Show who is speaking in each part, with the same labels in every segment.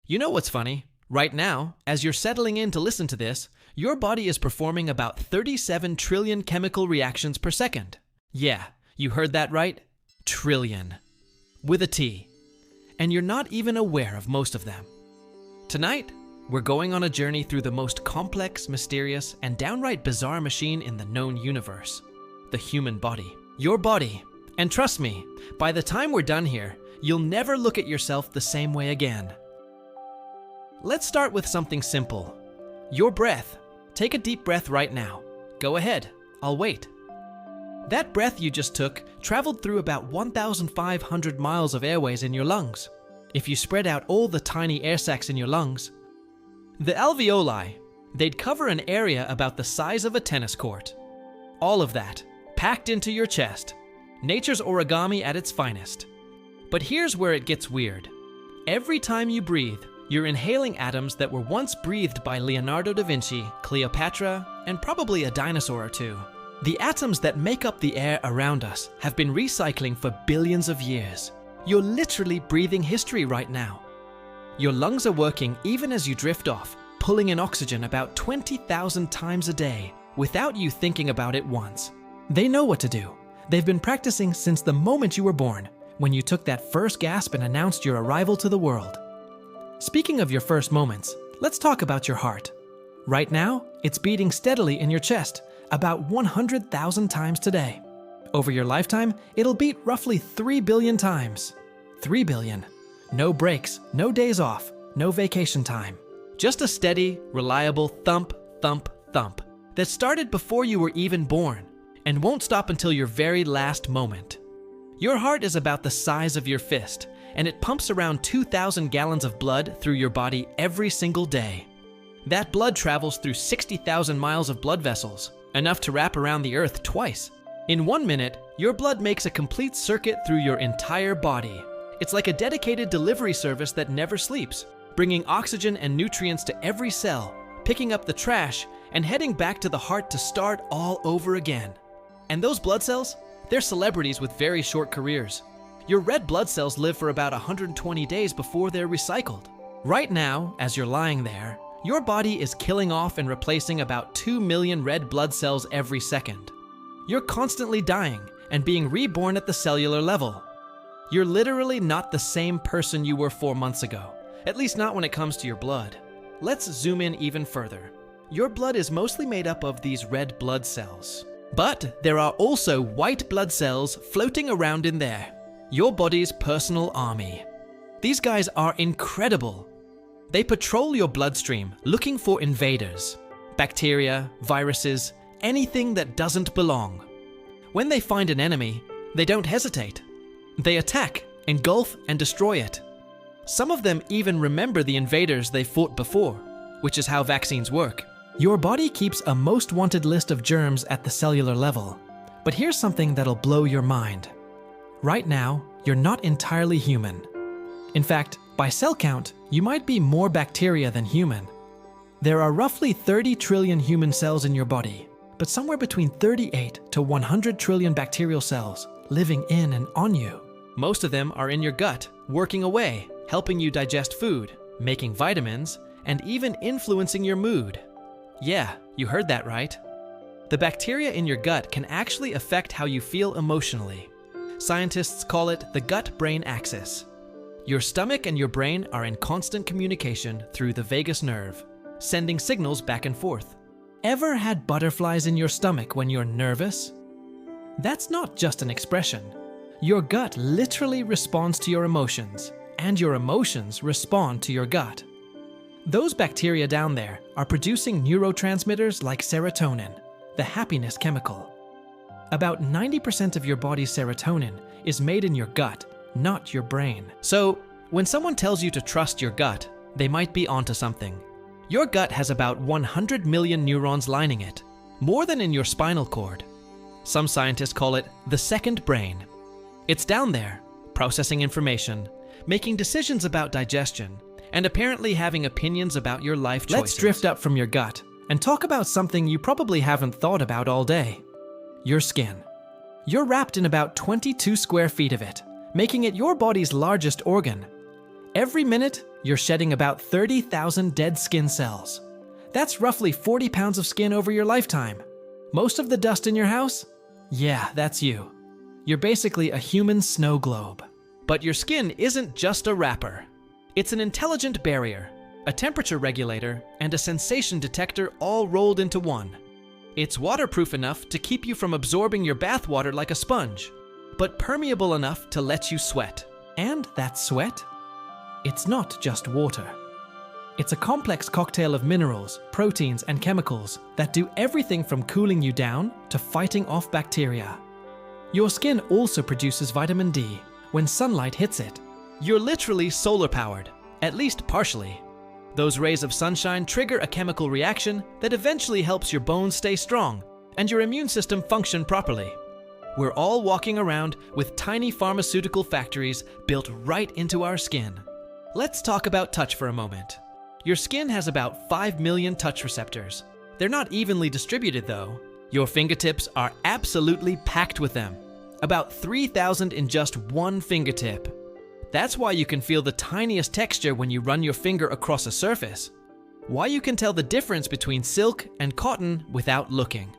Speaker 1: You know what's funny? Right now, as you're settling in to listen to this, your body is performing about 37 trillion chemical reactions per second. Yeah, you heard that right? Trillion. With a T. And you're not even aware of most of them. Tonight, we're going on a journey through the most complex, mysterious, and downright bizarre machine in the known universe. The human body. Your body. And trust me, by the time we're done here, you'll never look at yourself the same way again. Let's start with something simple. Your breath. Take a deep breath right now. Go ahead, I'll wait. That breath you just took traveled through about 1,500 miles of airways in your lungs. If you spread out all the tiny air sacs in your lungs, the alveoli, they'd cover an area about the size of a tennis court. All of that, packed into your chest. Nature's origami at its finest. But here's where it gets weird. Every time you breathe, you're inhaling atoms that were once breathed by Leonardo da Vinci, Cleopatra, and probably a dinosaur or two. The atoms that make up the air around us have been recycling for billions of years. You're literally breathing history right now. Your lungs are working even as you drift off, pulling in oxygen about 20,000 times a day without you thinking about it once. They know what to do. They've been practicing since the moment you were born, when you took that first gasp and announced your arrival to the world. Speaking of your first moments, let's talk about your heart. Right now, it's beating steadily in your chest, about 100,000 times today. Over your lifetime, it'll beat roughly 3 billion times. 3 billion. No breaks, no days off, no vacation time. Just a steady, reliable thump, thump, thump that started before you were even born and won't stop until your very last moment. Your heart is about the size of your fist, and it pumps around 2,000 gallons of blood through your body every single day. That blood travels through 60,000 miles of blood vessels, enough to wrap around the earth twice. In 1 minute, your blood makes a complete circuit through your entire body. It's like a dedicated delivery service that never sleeps, bringing oxygen and nutrients to every cell, picking up the trash, and heading back to the heart to start all over again. And those blood cells? They're celebrities with very short careers. Your red blood cells live for about 120 days before they're recycled. Right now, as you're lying there, your body is killing off and replacing about 2 million red blood cells every second. You're constantly dying and being reborn at the cellular level. You're literally not the same person you were 4 months ago, at least not when it comes to your blood. Let's zoom in even further. Your blood is mostly made up of these red blood cells. But there are also white blood cells floating around in there. Your body's personal army. These guys are incredible. They patrol your bloodstream looking for invaders. Bacteria, viruses, anything that doesn't belong. When they find an enemy, they don't hesitate. They attack, engulf, and destroy it. Some of them even remember the invaders they fought before, which is how vaccines work. Your body keeps a most wanted list of germs at the cellular level. But here's something that'll blow your mind. Right now, you're not entirely human. In fact, by cell count, you might be more bacteria than human. There are roughly 30 trillion human cells in your body, but somewhere between 38 to 100 trillion bacterial cells living in and on you. Most of them are in your gut, working away, helping you digest food, making vitamins, and even influencing your mood. Yeah, you heard that right. The bacteria in your gut can actually affect how you feel emotionally. Scientists call it the gut-brain axis. Your stomach and your brain are in constant communication through the vagus nerve, sending signals back and forth. Ever had butterflies in your stomach when you're nervous? That's not just an expression. Your gut literally responds to your emotions, and your emotions respond to your gut. Those bacteria down there are producing neurotransmitters like serotonin, the happiness chemical. About 90% of your body's serotonin is made in your gut, not your brain. So, when someone tells you to trust your gut, they might be onto something. Your gut has about 100 million neurons lining it, more than in your spinal cord. Some scientists call it the second brain. It's down there, processing information, making decisions about digestion, and apparently having opinions about your life choices. Let's drift up from your gut and talk about something you probably haven't thought about all day. Your skin. You're wrapped in about 22 square feet of it, making it your body's largest organ. Every minute, you're shedding about 30,000 dead skin cells. That's roughly 40 pounds of skin over your lifetime. Most of the dust in your house? Yeah, that's you. You're basically a human snow globe. But your skin isn't just a wrapper. It's an intelligent barrier, a temperature regulator, and a sensation detector all rolled into one. It's waterproof enough to keep you from absorbing your bathwater like a sponge, but permeable enough to let you sweat. And that sweat? It's not just water. It's a complex cocktail of minerals, proteins, and chemicals that do everything from cooling you down to fighting off bacteria. Your skin also produces vitamin D when sunlight hits it. You're literally solar powered, at least partially. Those rays of sunshine trigger a chemical reaction that eventually helps your bones stay strong and your immune system function properly. We're all walking around with tiny pharmaceutical factories built right into our skin. Let's talk about touch for a moment. Your skin has about 5 million touch receptors. They're not evenly distributed though. Your fingertips are absolutely packed with them. About 3,000 in just one fingertip. That's why you can feel the tiniest texture when you run your finger across a surface. Why you can tell the difference between silk and cotton without looking.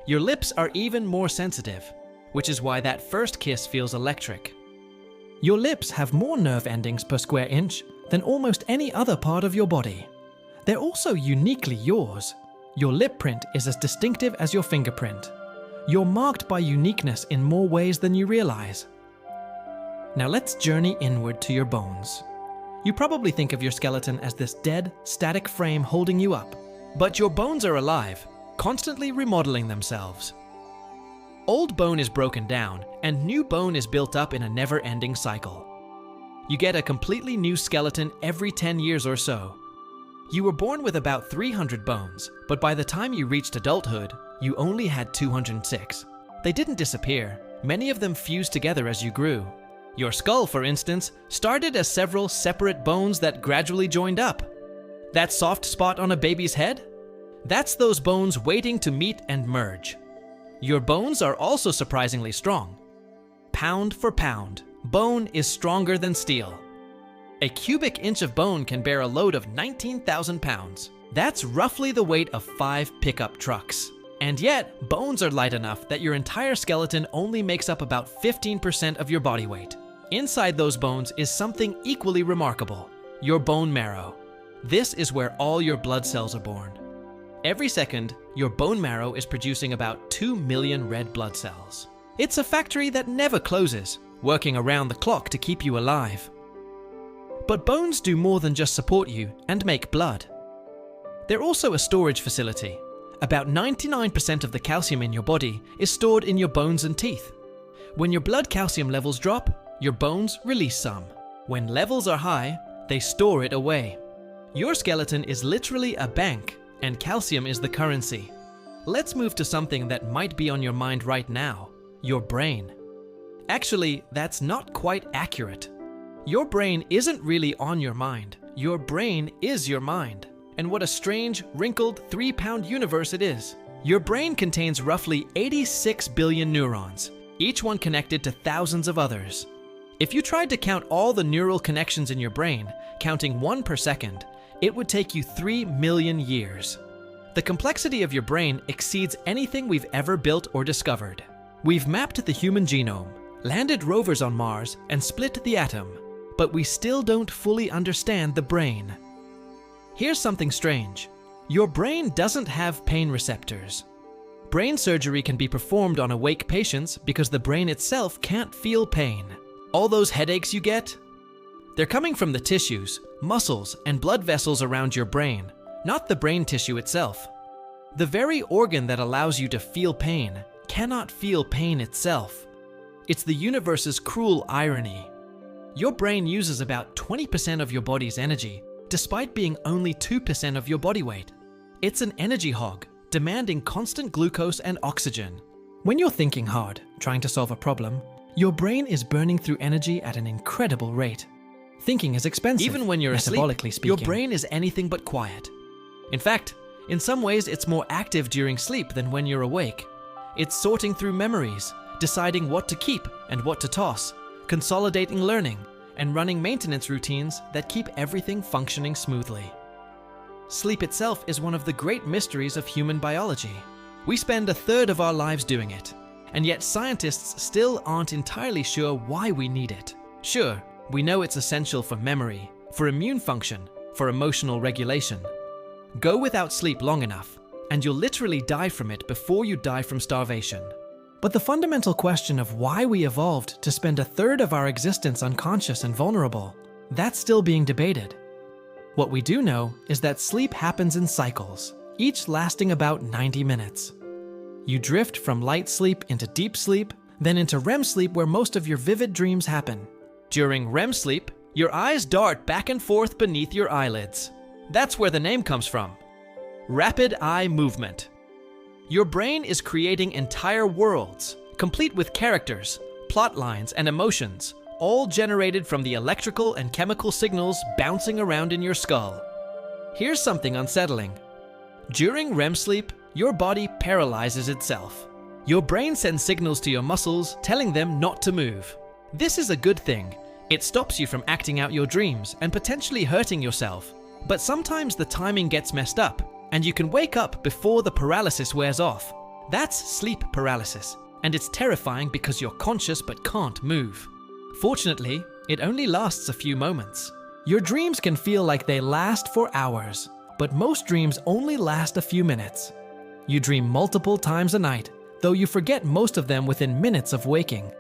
Speaker 1: Your lips are even more sensitive, which is why that first kiss feels electric. Your lips have more nerve endings per square inch than almost any other part of your body. They're also uniquely yours. Your lip print is as distinctive as your fingerprint. You're marked by uniqueness in more ways than you realize. Now let's journey inward to your bones. You probably think of your skeleton as this dead, static frame holding you up. But your bones are alive, constantly remodeling themselves. Old bone is broken down, and new bone is built up in a never-ending cycle. You get a completely new skeleton every 10 years or so. You were born with about 300 bones, but by the time you reached adulthood, you only had 206. They didn't disappear. Many of them fused together as you grew. Your skull, for instance, started as several separate bones that gradually joined up. That soft spot on a baby's head? That's those bones waiting to meet and merge. Your bones are also surprisingly strong. Pound for pound, bone is stronger than steel. A cubic inch of bone can bear a load of 19,000 pounds. That's roughly the weight of 5 pickup trucks. And yet, bones are light enough that your entire skeleton only makes up about 15% of your body weight. Inside those bones is something equally remarkable: your bone marrow. This is where all your blood cells are born. Every second, your bone marrow is producing about 2 million red blood cells. It's a factory that never closes, working around the clock to keep you alive. But bones do more than just support you and make blood. They're also a storage facility. About 99% of the calcium in your body is stored in your bones and teeth. When your blood calcium levels drop, your bones release some. When levels are high, they store it away. Your skeleton is literally a bank, and calcium is the currency. Let's move to something that might be on your mind right now: your brain. Actually, that's not quite accurate. Your brain isn't really on your mind. Your brain is your mind. And what a strange, wrinkled, 3-pound universe it is. Your brain contains roughly 86 billion neurons, each one connected to thousands of others. If you tried to count all the neural connections in your brain, counting one per second, it would take you 3 million years. The complexity of your brain exceeds anything we've ever built or discovered. We've mapped the human genome, landed rovers on Mars, and split the atom, but we still don't fully understand the brain. Here's something strange. Your brain doesn't have pain receptors. Brain surgery can be performed on awake patients because the brain itself can't feel pain. All those headaches you get? They're coming from the tissues, muscles, and blood vessels around your brain, not the brain tissue itself. The very organ that allows you to feel pain cannot feel pain itself. It's the universe's cruel irony. Your brain uses about 20% of your body's energy, despite being only 2% of your body weight. It's an energy hog, demanding constant glucose and oxygen. When you're thinking hard, trying to solve a problem, your brain is burning through energy at an incredible rate. Thinking is expensive, even when you're
Speaker 2: metabolically
Speaker 1: asleep,
Speaker 2: speaking.
Speaker 1: your brain is anything but quiet. In fact, in some ways it's more active during sleep than when you're awake. It's sorting through memories, deciding what to keep and what to toss, consolidating learning, and running maintenance routines that keep everything functioning smoothly. Sleep itself is one of the great mysteries of human biology. We spend a third of our lives doing it, and yet scientists still aren't entirely sure why we need it. Sure, we know it's essential for memory, for immune function, for emotional regulation. Go without sleep long enough, and you'll literally die from it before you die from starvation. But the fundamental question of why we evolved to spend a third of our existence unconscious and vulnerable, that's still being debated. What we do know is that sleep happens in cycles, each lasting about 90 minutes. You drift from light sleep into deep sleep, then into REM sleep where most of your vivid dreams happen. During REM sleep, your eyes dart back and forth beneath your eyelids. That's where the name comes from. Rapid eye movement. Your brain is creating entire worlds, complete with characters, plot lines, and emotions, all generated from the electrical and chemical signals bouncing around in your skull. Here's something unsettling. During REM sleep, your body paralyzes itself. Your brain sends signals to your muscles telling them not to move. This is a good thing. It stops you from acting out your dreams and potentially hurting yourself. But sometimes the timing gets messed up, and you can wake up before the paralysis wears off. That's sleep paralysis, and it's terrifying because you're conscious but can't move. Fortunately, it only lasts a few moments. Your dreams can feel like they last for hours, but most dreams only last a few minutes. You dream multiple times a night, though you forget most of them within minutes of waking.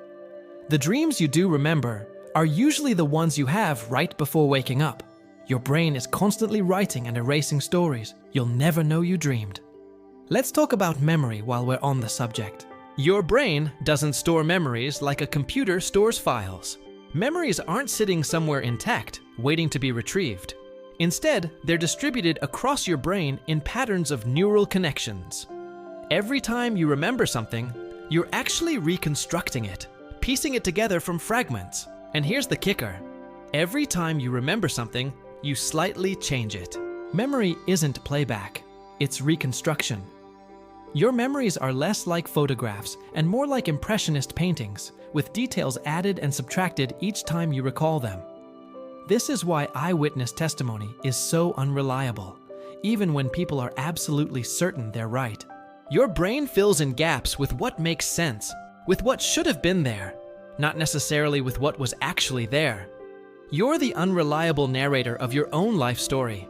Speaker 1: The dreams you do remember are usually the ones you have right before waking up. Your brain is constantly writing and erasing stories you'll never know you dreamed. Let's talk about memory while we're on the subject. Your brain doesn't store memories like a computer stores files. Memories aren't sitting somewhere intact, waiting to be retrieved. Instead, they're distributed across your brain in patterns of neural connections. Every time you remember something, you're actually reconstructing it, piecing it together from fragments. And here's the kicker. Every time you remember something, you slightly change it. Memory isn't playback, it's reconstruction. Your memories are less like photographs and more like impressionist paintings, with details added and subtracted each time you recall them. This is why eyewitness testimony is so unreliable, even when people are absolutely certain they're right. Your brain fills in gaps with what makes sense, with what should have been there, not necessarily with what was actually there. You're the unreliable narrator of your own life story.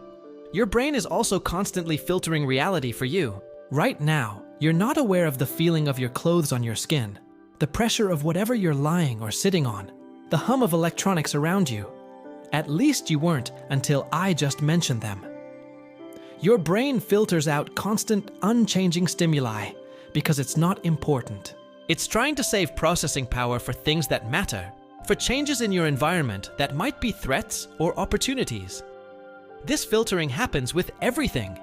Speaker 1: Your brain is also constantly filtering reality for you. Right now, you're not aware of the feeling of your clothes on your skin, the pressure of whatever you're lying or sitting on, the hum of electronics around you. At least you weren't until I just mentioned them. Your brain filters out constant, unchanging stimuli because it's not important. It's trying to save processing power for things that matter, for changes in your environment that might be threats or opportunities. This filtering happens with everything.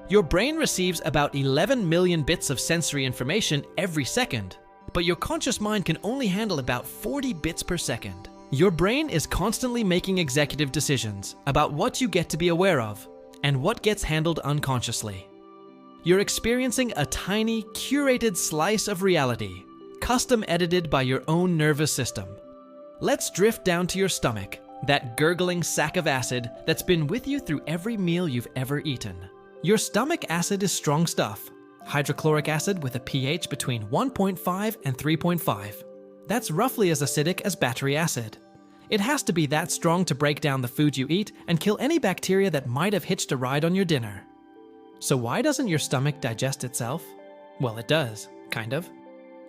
Speaker 1: Your brain receives about 11 million bits of sensory information every second, but your conscious mind can only handle about 40 bits per second. Your brain is constantly making executive decisions about what you get to be aware of and what gets handled unconsciously. You're experiencing a tiny, curated slice of reality, custom edited by your own nervous system. Let's drift down to your stomach, that gurgling sack of acid that's been with you through every meal you've ever eaten. Your stomach acid is strong stuff, hydrochloric acid with a pH between 1.5 and 3.5. That's roughly as acidic as battery acid. It has to be that strong to break down the food you eat and kill any bacteria that might have hitched a ride on your dinner. So why doesn't your stomach digest itself? Well, it does, kind of.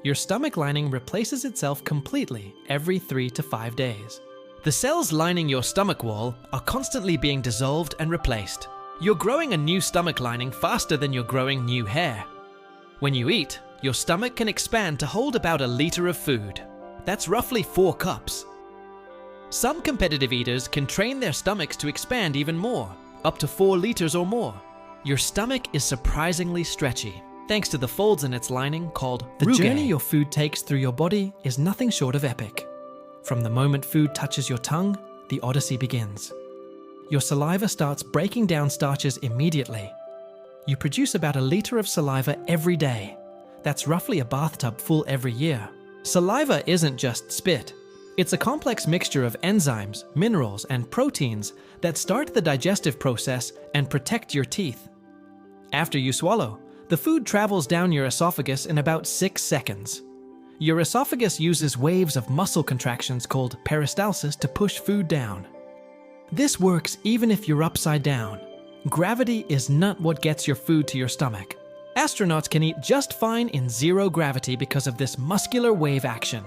Speaker 1: Your stomach lining replaces itself completely every 3 to 5 days. The cells lining your stomach wall are constantly being dissolved and replaced. You're growing a new stomach lining faster than you're growing new hair. When you eat, your stomach can expand to hold about 1 liter of food. That's roughly 4 cups. Some competitive eaters can train their stomachs to expand even more, up to 4 liters or more. Your stomach is surprisingly stretchy, thanks to the folds in its lining called rugae. The journey your food takes through your body is nothing short of epic. From the moment food touches your tongue, the odyssey begins. Your saliva starts breaking down starches immediately. You produce about 1 liter of saliva every day. That's roughly a bathtub full every year. Saliva isn't just spit. It's a complex mixture of enzymes, minerals, and proteins that start the digestive process and protect your teeth. After you swallow, the food travels down your esophagus in about 6 seconds. Your esophagus uses waves of muscle contractions called peristalsis to push food down. This works even if you're upside down. Gravity is not what gets your food to your stomach. Astronauts can eat just fine in zero gravity because of this muscular wave action.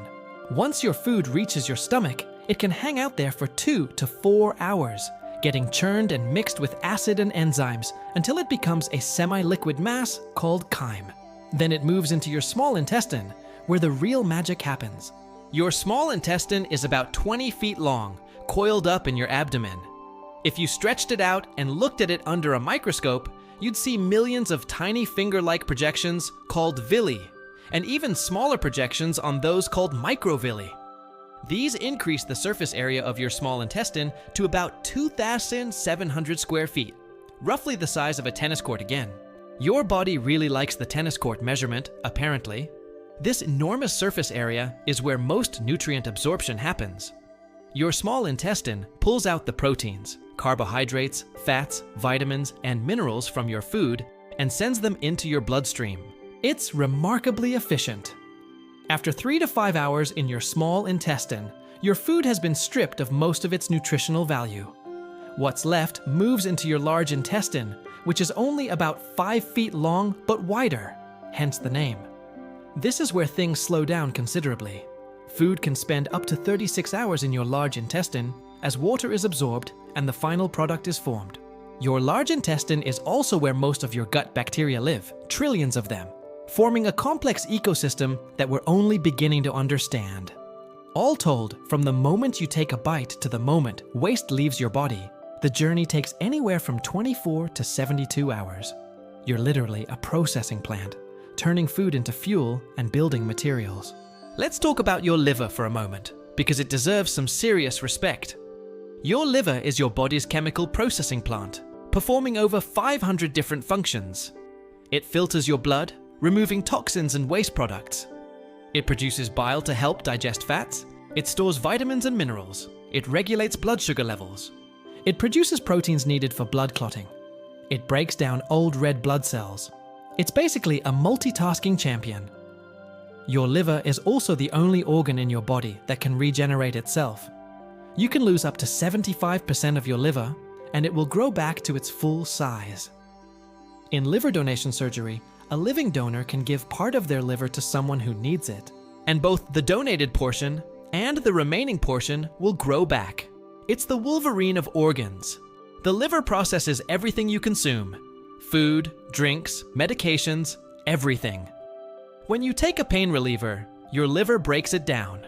Speaker 1: Once your food reaches your stomach, it can hang out there for 2 to 4 hours, getting churned and mixed with acid and enzymes until it becomes a semi-liquid mass called chyme. Then it moves into your small intestine, where the real magic happens. Your small intestine is about 20 feet long, coiled up in your abdomen. If you stretched it out and looked at it under a microscope, you'd see millions of tiny finger-like projections called villi, and even smaller projections on those called microvilli. These increase the surface area of your small intestine to about 2,700 square feet, roughly the size of a tennis court again. Your body really likes the tennis court measurement, apparently. This enormous surface area is where most nutrient absorption happens. Your small intestine pulls out the proteins, carbohydrates, fats, vitamins, and minerals from your food and sends them into your bloodstream. It's remarkably efficient. After 3 to 5 hours in your small intestine, your food has been stripped of most of its nutritional value. What's left moves into your large intestine, which is only about 5 feet long but wider, hence the name. This is where things slow down considerably. Food can spend up to 36 hours in your large intestine as water is absorbed and the final product is formed. Your large intestine is also where most of your gut bacteria live, trillions of them, forming a complex ecosystem that we're only beginning to understand. All told, from the moment you take a bite to the moment waste leaves your body, the journey takes anywhere from 24 to 72 hours. You're literally a processing plant, turning food into fuel and building materials. Let's talk about your liver for a moment, because it deserves some serious respect. Your liver is your body's chemical processing plant, performing over 500 different functions. It filters your blood, removing toxins and waste products. It produces bile to help digest fats. It stores vitamins and minerals. It regulates blood sugar levels. It produces proteins needed for blood clotting. It breaks down old red blood cells. It's basically a multitasking champion. Your liver is also the only organ in your body that can regenerate itself. You can lose up to 75% of your liver, and it will grow back to its full size. In liver donation surgery, a living donor can give part of their liver to someone who needs it, and both the donated portion and the remaining portion will grow back. It's the Wolverine of organs. The liver processes everything you consume: food, drinks, medications, everything. When you take a pain reliever, your liver breaks it down.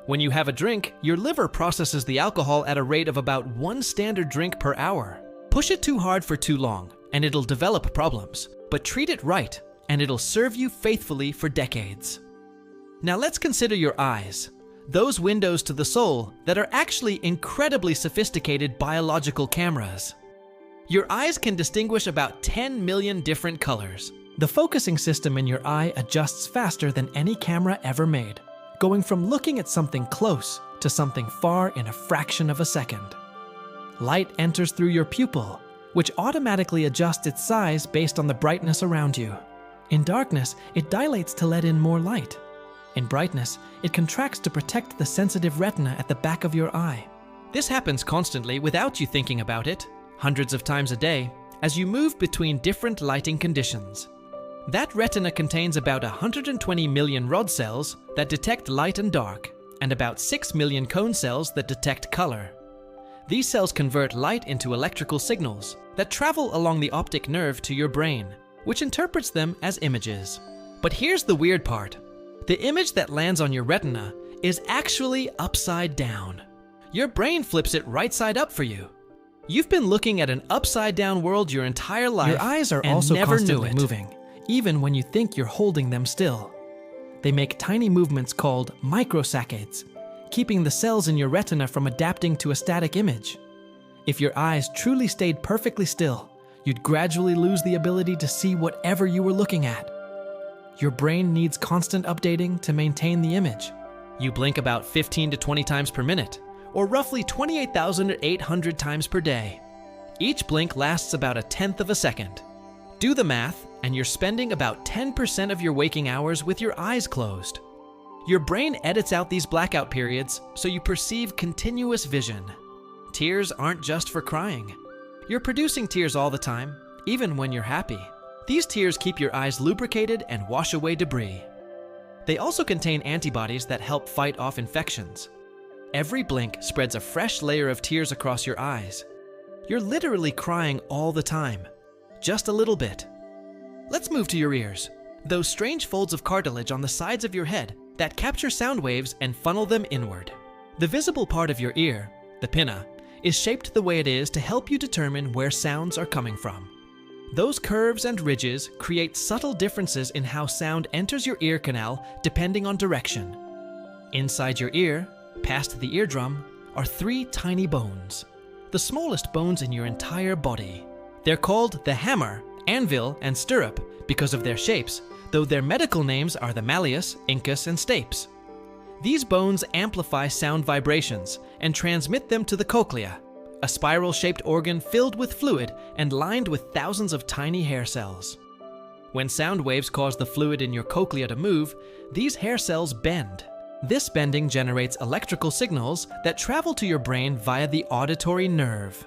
Speaker 1: When you have a drink, your liver processes the alcohol at a rate of about 1 standard drink per hour. Push it too hard for too long, and it'll develop problems. But treat it right, and it'll serve you faithfully for decades. Now let's consider your eyes, those windows to the soul that are actually incredibly sophisticated biological cameras. Your eyes can distinguish about 10 million different colors. The focusing system in your eye adjusts faster than any camera ever made, going from looking at something close to something far in a fraction of a second. Light enters through your pupil, which automatically adjusts its size based on the brightness around you. In darkness, it dilates to let in more light. In brightness, it contracts to protect the sensitive retina at the back of your eye. This happens constantly without you thinking about it, hundreds of times a day, as you move between different lighting conditions. That retina contains about 120 million rod cells that detect light and dark, and about 6 million cone cells that detect color. These cells convert light into electrical signals that travel along the optic nerve to your brain, which interprets them as images. But here's the weird part. The image that lands on your retina is actually upside down. Your brain flips it right side up for you. You've been looking at an upside down world your entire life. Your eyes are also constantly moving, even when you think you're holding them still. They make tiny movements called microsaccades, keeping the cells in your retina from adapting to a static image. If your eyes truly stayed perfectly still, you'd gradually lose the ability to see whatever you were looking at. Your brain needs constant updating to maintain the image. You blink about 15 to 20 times per minute, or roughly 28,800 times per day. Each blink lasts about 1/10 of a second. Do the math, and you're spending about 10% of your waking hours with your eyes closed. Your brain edits out these blackout periods so you perceive continuous vision. Tears aren't just for crying. You're producing tears all the time, even when you're happy. These tears keep your eyes lubricated and wash away debris. They also contain antibodies that help fight off infections. Every blink spreads a fresh layer of tears across your eyes. You're literally crying all the time, just a little bit. Let's move to your ears, those strange folds of cartilage on the sides of your head that capture sound waves and funnel them inward. The visible part of your ear, the pinna, is shaped the way it is to help you determine where sounds are coming from. Those curves and ridges create subtle differences in how sound enters your ear canal depending on direction. Inside your ear, past the eardrum, are 3 tiny bones, the smallest bones in your entire body. They're called the hammer, anvil, and stirrup because of their shapes, though their medical names are the malleus, incus, and stapes. These bones amplify sound vibrations and transmit them to the cochlea, a spiral-shaped organ filled with fluid and lined with thousands of tiny hair cells. When sound waves cause the fluid in your cochlea to move, these hair cells bend. This bending generates electrical signals that travel to your brain via the auditory nerve.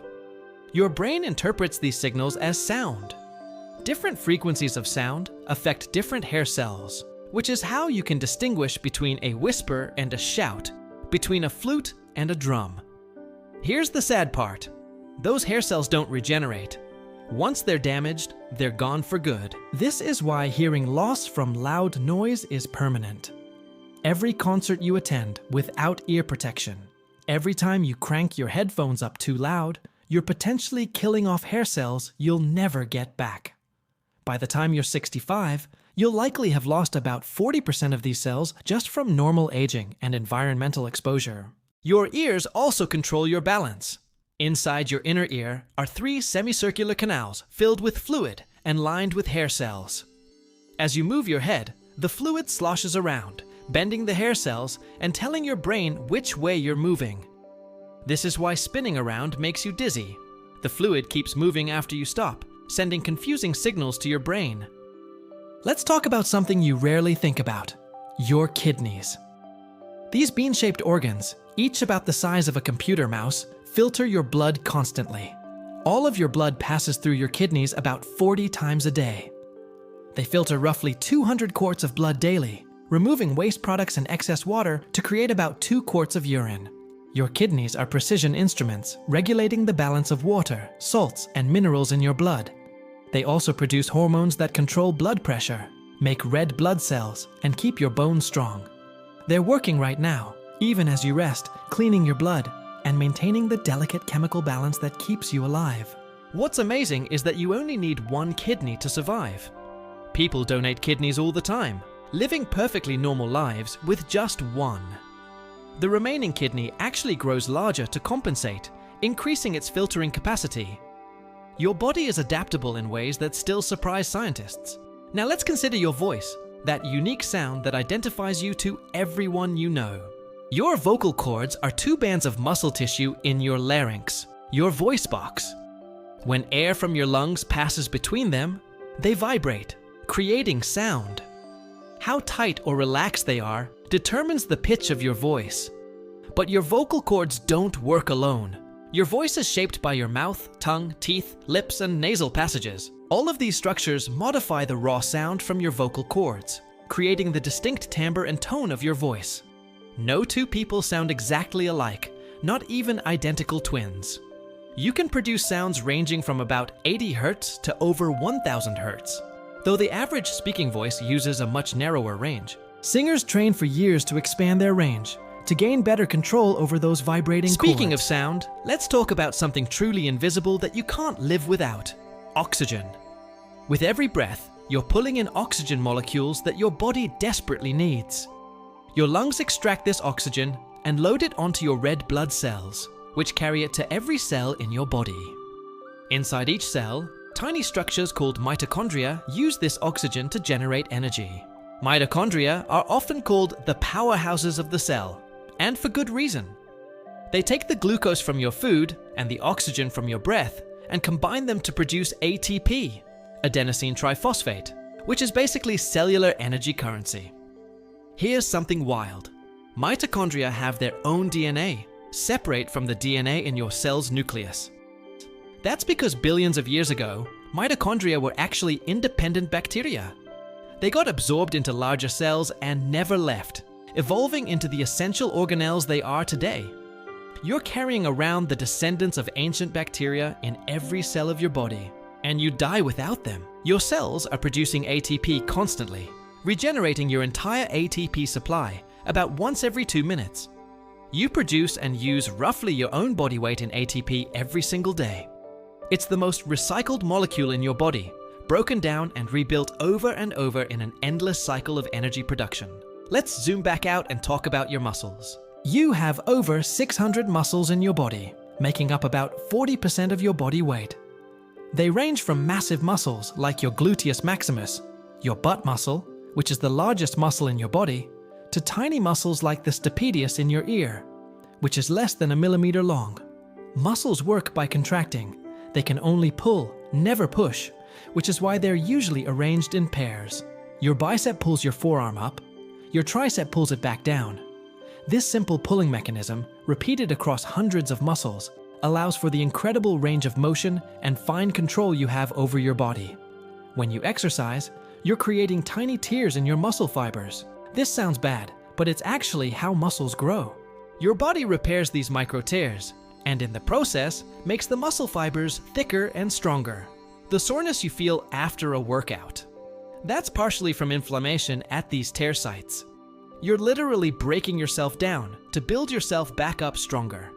Speaker 1: Your brain interprets these signals as sound. Different frequencies of sound affect different hair cells, which is how you can distinguish between a whisper and a shout, between a flute and a drum. Here's the sad part. Those hair cells don't regenerate. Once they're damaged, they're gone for good. This is why hearing loss from loud noise is permanent. Every concert you attend without ear protection, every time you crank your headphones up too loud, you're potentially killing off hair cells you'll never get back. By the time you're 65, you'll likely have lost about 40% of these cells just from normal aging and environmental exposure. Your ears also control your balance. Inside your inner ear are 3 semicircular canals filled with fluid and lined with hair cells. As you move your head, the fluid sloshes around, bending the hair cells and telling your brain which way you're moving. This is why spinning around makes you dizzy. The fluid keeps moving after you stop, sending confusing signals to your brain. Let's talk about something you rarely think about: your kidneys. These bean-shaped organs, each about the size of a computer mouse, filter your blood constantly. All of your blood passes through your kidneys about 40 times a day. They filter roughly 200 quarts of blood daily, removing waste products and excess water to create about 2 quarts of urine. Your kidneys are precision instruments regulating the balance of water, salts, and minerals in your blood. They also produce hormones that control blood pressure, make red blood cells, and keep your bones strong. They're working right now, even as you rest, cleaning your blood and maintaining the delicate chemical balance that keeps you alive. What's amazing is that you only need 1 kidney to survive. People donate kidneys all the time, living perfectly normal lives with just 1. The remaining kidney actually grows larger to compensate, increasing its filtering capacity. Your body is adaptable in ways that still surprise scientists. Now let's consider your voice, that unique sound that identifies you to everyone you know. Your vocal cords are 2 bands of muscle tissue in your larynx, your voice box. When air from your lungs passes between them, they vibrate, creating sound. How tight or relaxed they are determines the pitch of your voice. But your vocal cords don't work alone. Your voice is shaped by your mouth, tongue, teeth, lips, and nasal passages. All of these structures modify the raw sound from your vocal cords, creating the distinct timbre and tone of your voice. No 2 people sound exactly alike, not even identical twins. You can produce sounds ranging from about 80 Hz to over 1000 Hz. Though the average speaking voice uses a much narrower range, singers train for years to expand their range, to gain better control over those vibrating cords. Speaking of sound, let's talk about something truly invisible that you can't live without: oxygen. With every breath, you're pulling in oxygen molecules that your body desperately needs. Your lungs extract this oxygen and load it onto your red blood cells, which carry it to every cell in your body. Inside each cell, tiny structures called mitochondria use this oxygen to generate energy. Mitochondria are often called the powerhouses of the cell, and for good reason. They take the glucose from your food and the oxygen from your breath and combine them to produce ATP, adenosine triphosphate, which is basically cellular energy currency. Here's something wild. Mitochondria have their own DNA, separate from the DNA in your cell's nucleus. That's because billions of years ago, mitochondria were actually independent bacteria. They got absorbed into larger cells and never left, evolving into the essential organelles they are today. You're carrying around the descendants of ancient bacteria in every cell of your body, and you die without them. Your cells are producing ATP constantly, regenerating your entire ATP supply about once every 2 minutes. You produce and use roughly your own body weight in ATP every single day. It's the most recycled molecule in your body, broken down and rebuilt over and over in an endless cycle of energy production. Let's zoom back out and talk about your muscles. You have over 600 muscles in your body, making up about 40% of your body weight. They range from massive muscles like your gluteus maximus, your butt muscle, which is the largest muscle in your body, to tiny muscles like the stapedius in your ear, which is less than a millimeter long. Muscles work by contracting. They can only pull, never push, which is why they're usually arranged in pairs. Your bicep pulls your forearm up, your tricep pulls it back down. This simple pulling mechanism, repeated across hundreds of muscles, allows for the incredible range of motion and fine control you have over your body. When you exercise, you're creating tiny tears in your muscle fibers. This sounds bad, but it's actually how muscles grow. Your body repairs these micro tears, and in the process, makes the muscle fibers thicker and stronger. The soreness you feel after a workout. That's partially from inflammation at these tear sites. You're literally breaking yourself down to build yourself back up stronger.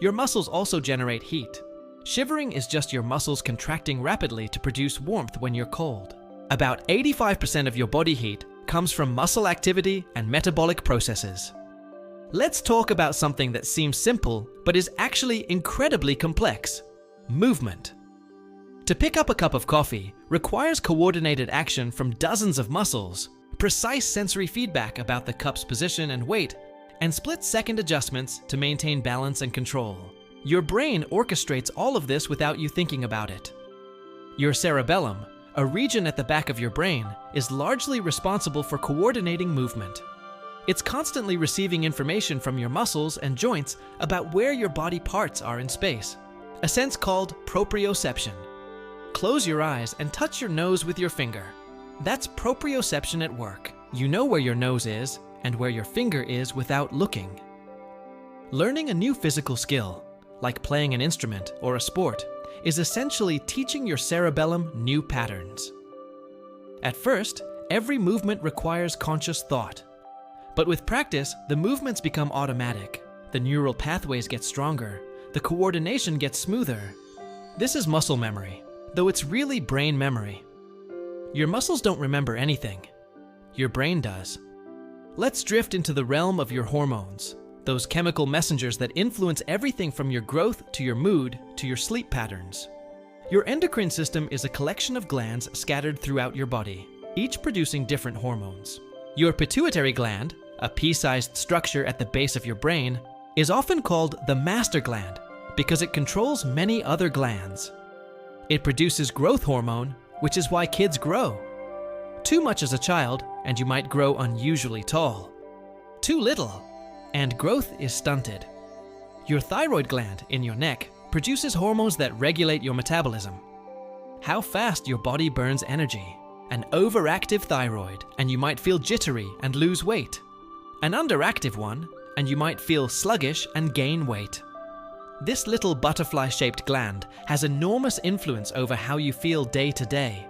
Speaker 1: Your muscles also generate heat. Shivering is just your muscles contracting rapidly to produce warmth when you're cold. About 85% of your body heat comes from muscle activity and metabolic processes. Let's talk about something that seems simple, but is actually incredibly complex: movement. To pick up a cup of coffee requires coordinated action from dozens of muscles, precise sensory feedback about the cup's position and weight, and split-second adjustments to maintain balance and control. Your brain orchestrates all of this without you thinking about it. Your cerebellum, a region at the back of your brain, is largely responsible for coordinating movement. It's constantly receiving information from your muscles and joints about where your body parts are in space, a sense called proprioception. Close your eyes and touch your nose with your finger. That's proprioception at work. You know where your nose is and where your finger is without looking. Learning a new physical skill, like playing an instrument or a sport, is essentially teaching your cerebellum new patterns. At first, every movement requires conscious thought. But with practice, the movements become automatic. The neural pathways get stronger. The coordination gets smoother. This is muscle memory, though it's really brain memory. Your muscles don't remember anything. Your brain does. Let's drift into the realm of your hormones, those chemical messengers that influence everything from your growth to your mood to your sleep patterns. Your endocrine system is a collection of glands scattered throughout your body, each producing different hormones. Your pituitary gland, a pea-sized structure at the base of your brain, is often called the master gland because it controls many other glands. It produces growth hormone, which is why kids grow. Too much as a child, and you might grow unusually tall. Too little, and growth is stunted. Your thyroid gland in your neck produces hormones that regulate your metabolism. How fast your body burns energy. An overactive thyroid, and you might feel jittery and lose weight. An underactive one, and you might feel sluggish and gain weight. This little butterfly-shaped gland has enormous influence over how you feel day to day.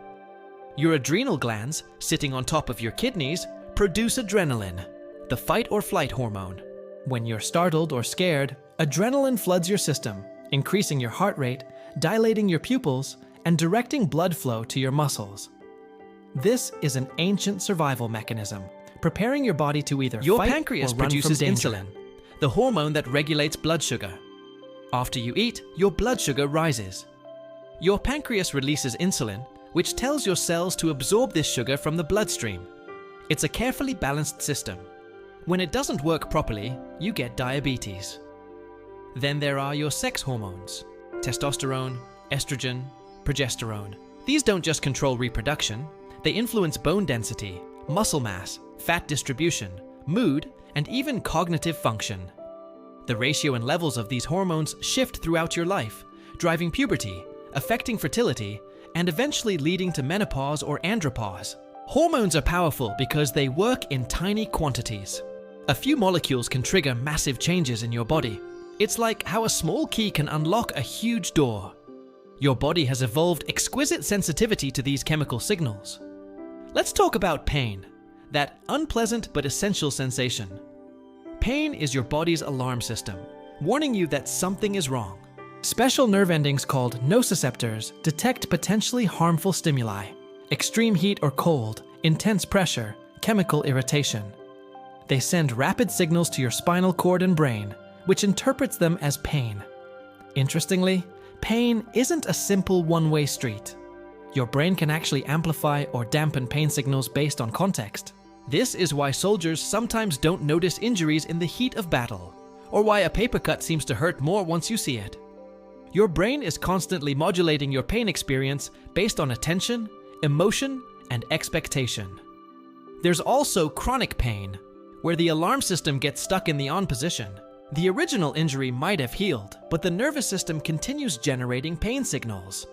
Speaker 1: Your adrenal glands, sitting on top of your kidneys, produce adrenaline, the fight or flight hormone. When you're startled or scared, adrenaline floods your system, increasing your heart rate, dilating your pupils, and directing blood flow to your muscles. This is an ancient survival mechanism, preparing your body to either your
Speaker 2: fight
Speaker 1: pancreas
Speaker 2: or run
Speaker 1: produces
Speaker 2: from danger.
Speaker 1: insulin, the hormone that regulates blood sugar. After you eat, your blood sugar rises. Your pancreas releases insulin, which tells your cells to absorb this sugar from the bloodstream. It's a carefully balanced system. When it doesn't work properly, you get diabetes. Then there are your sex hormones: testosterone, estrogen, progesterone. These don't just control reproduction, they influence bone density, muscle mass, fat distribution, mood, and even cognitive function. The ratio and levels of these hormones shift throughout your life, driving puberty, affecting fertility, and eventually leading to menopause or andropause. Hormones are powerful because they work in tiny quantities. A few molecules can trigger massive changes in your body. It's like how a small key can unlock a huge door. Your body has evolved exquisite sensitivity to these chemical signals. Let's talk about pain, that unpleasant but essential sensation. Pain is your body's alarm system, warning you that something is wrong. Special nerve endings called nociceptors detect potentially harmful stimuli: extreme heat or cold, intense pressure, chemical irritation. They send rapid signals to your spinal cord and brain, which interprets them as pain. Interestingly, pain isn't a simple one-way street. Your brain can actually amplify or dampen pain signals based on context. This is why soldiers sometimes don't notice injuries in the heat of battle, or why a paper cut seems to hurt more once you see it. Your brain is constantly modulating your pain experience based on attention, emotion, and expectation. There's also chronic pain, where the alarm system gets stuck in the on position. The original injury might have healed, but the nervous system continues generating pain signals.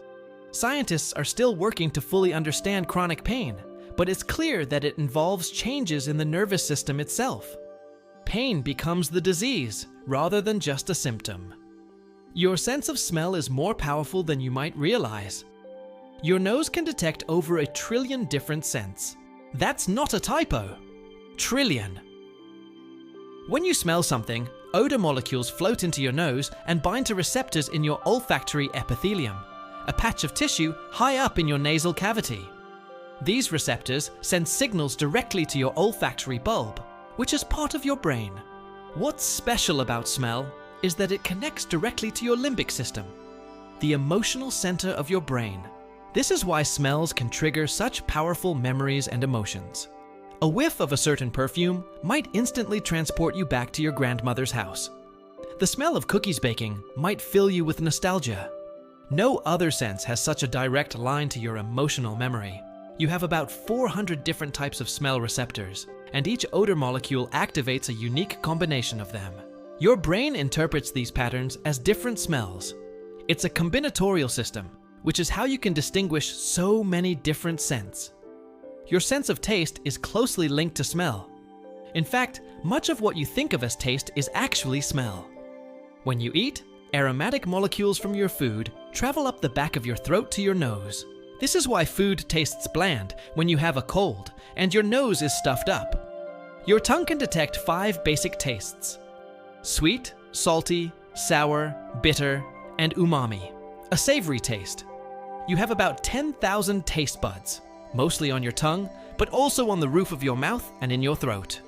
Speaker 1: Scientists are still working to fully understand chronic pain, but it's clear that it involves changes in the nervous system itself. Pain becomes the disease, rather than just a symptom. Your sense of smell is more powerful than you might realize. Your nose can detect over 1 trillion different scents. That's not a typo. Trillion. When you smell something, odor molecules float into your nose and bind to receptors in your olfactory epithelium, a patch of tissue high up in your nasal cavity. These receptors send signals directly to your olfactory bulb, which is part of your brain. What's special about smell is that it connects directly to your limbic system, the emotional center of your brain. This is why smells can trigger such powerful memories and emotions. A whiff of a certain perfume might instantly transport you back to your grandmother's house. The smell of cookies baking might fill you with nostalgia. No other sense has such a direct line to your emotional memory. You have about 400 different types of smell receptors, and each odor molecule activates a unique combination of them. Your brain interprets these patterns as different smells. It's a combinatorial system, which is how you can distinguish so many different scents. Your sense of taste is closely linked to smell. In fact, much of what you think of as taste is actually smell. When you eat, aromatic molecules from your food travel up the back of your throat to your nose. This is why food tastes bland when you have a cold and your nose is stuffed up. Your tongue can detect 5 basic tastes: sweet, salty, sour, bitter, and umami, a savory taste. You have about 10,000 taste buds, mostly on your tongue, but also on the roof of your mouth and in your throat.